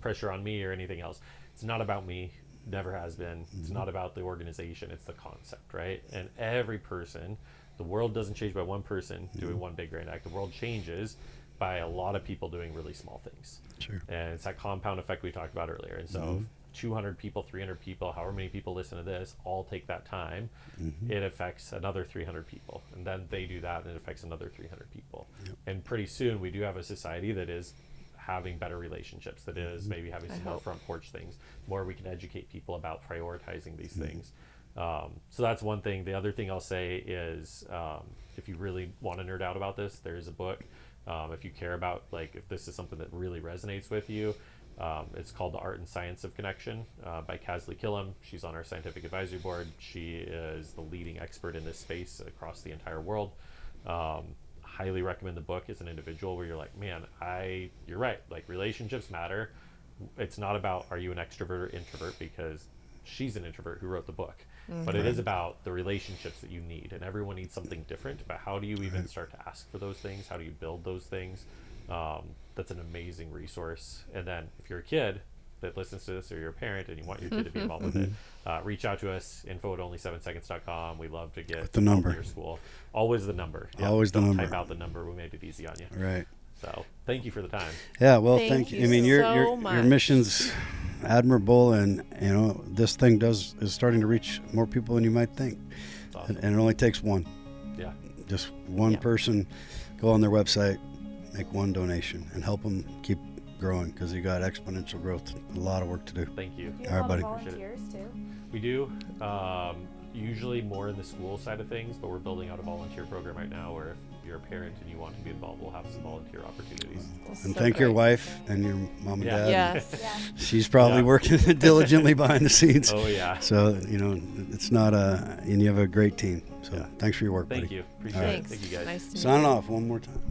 pressure on me or anything else, it's not about me. Never has been. It's not about the organization. It's the concept, right? And every person, the world doesn't change by one person doing one big grand act. The world changes by a lot of people doing really small things.
Sure.
And it's that compound effect we talked about earlier. And so if 200 people, 300 people, however many people listen to this, all take that time, it affects another 300 people. And then they do that and it affects another 300 people. And pretty soon we do have a society that is having better relationships, that is maybe having some more front porch things, more we can educate people about prioritizing these things. So that's one thing. The other thing I'll say is, if you really want to nerd out about this, there's a book. If you care about, like, if this is something that really resonates with you, it's called The Art and Science of Connection by Kasley Killam. She's on our scientific advisory board. She is the leading expert in this space across the entire world. Highly recommend the book as an individual where you're like, man, you're right. Like, relationships matter. It's not about, are you an extrovert or introvert, because she's an introvert who wrote the book. But it is about the relationships that you need, and everyone needs something different. But how do you even start to ask for those things? How do you build those things? That's an amazing resource. And then if you're a kid, that listens to this, or you're a parent and you want your kid to be involved with it, reach out to us, info@only7seconds.com. We love to get
the number.
Your school. Always the number.
Always the
Don't
number.
Type out the number. We made it easy on you.
Right.
So thank you for the time.
Yeah, well,
Thank
you.
you
I mean,
so
your
much.
mission's admirable, and this thing is starting to reach more people than you might think.
It's awesome.
And it only takes one.
Yeah.
Just one person. Go on their website, make one donation, and help them keep growing, because you got exponential growth. A lot of work to do.
Thank you.
Do you
All right,
have
buddy.
volunteers too?
We do. Usually more in the school side of things, but we're building out a volunteer program right now where if you're a parent and you want to be involved, we'll have some volunteer opportunities.
And thank your wife and your mom and
Yeah.
dad.
Yes.
Yeah.
She's probably
Yeah.
working diligently behind the scenes.
Oh, yeah.
So, it's not and you have a great team. So
Yeah.
thanks for your work,
Thank
buddy.
you. Appreciate
All
it.
right.
Thanks.
Thank you, guys.
Nice to meet
Signing
you.
off one more time.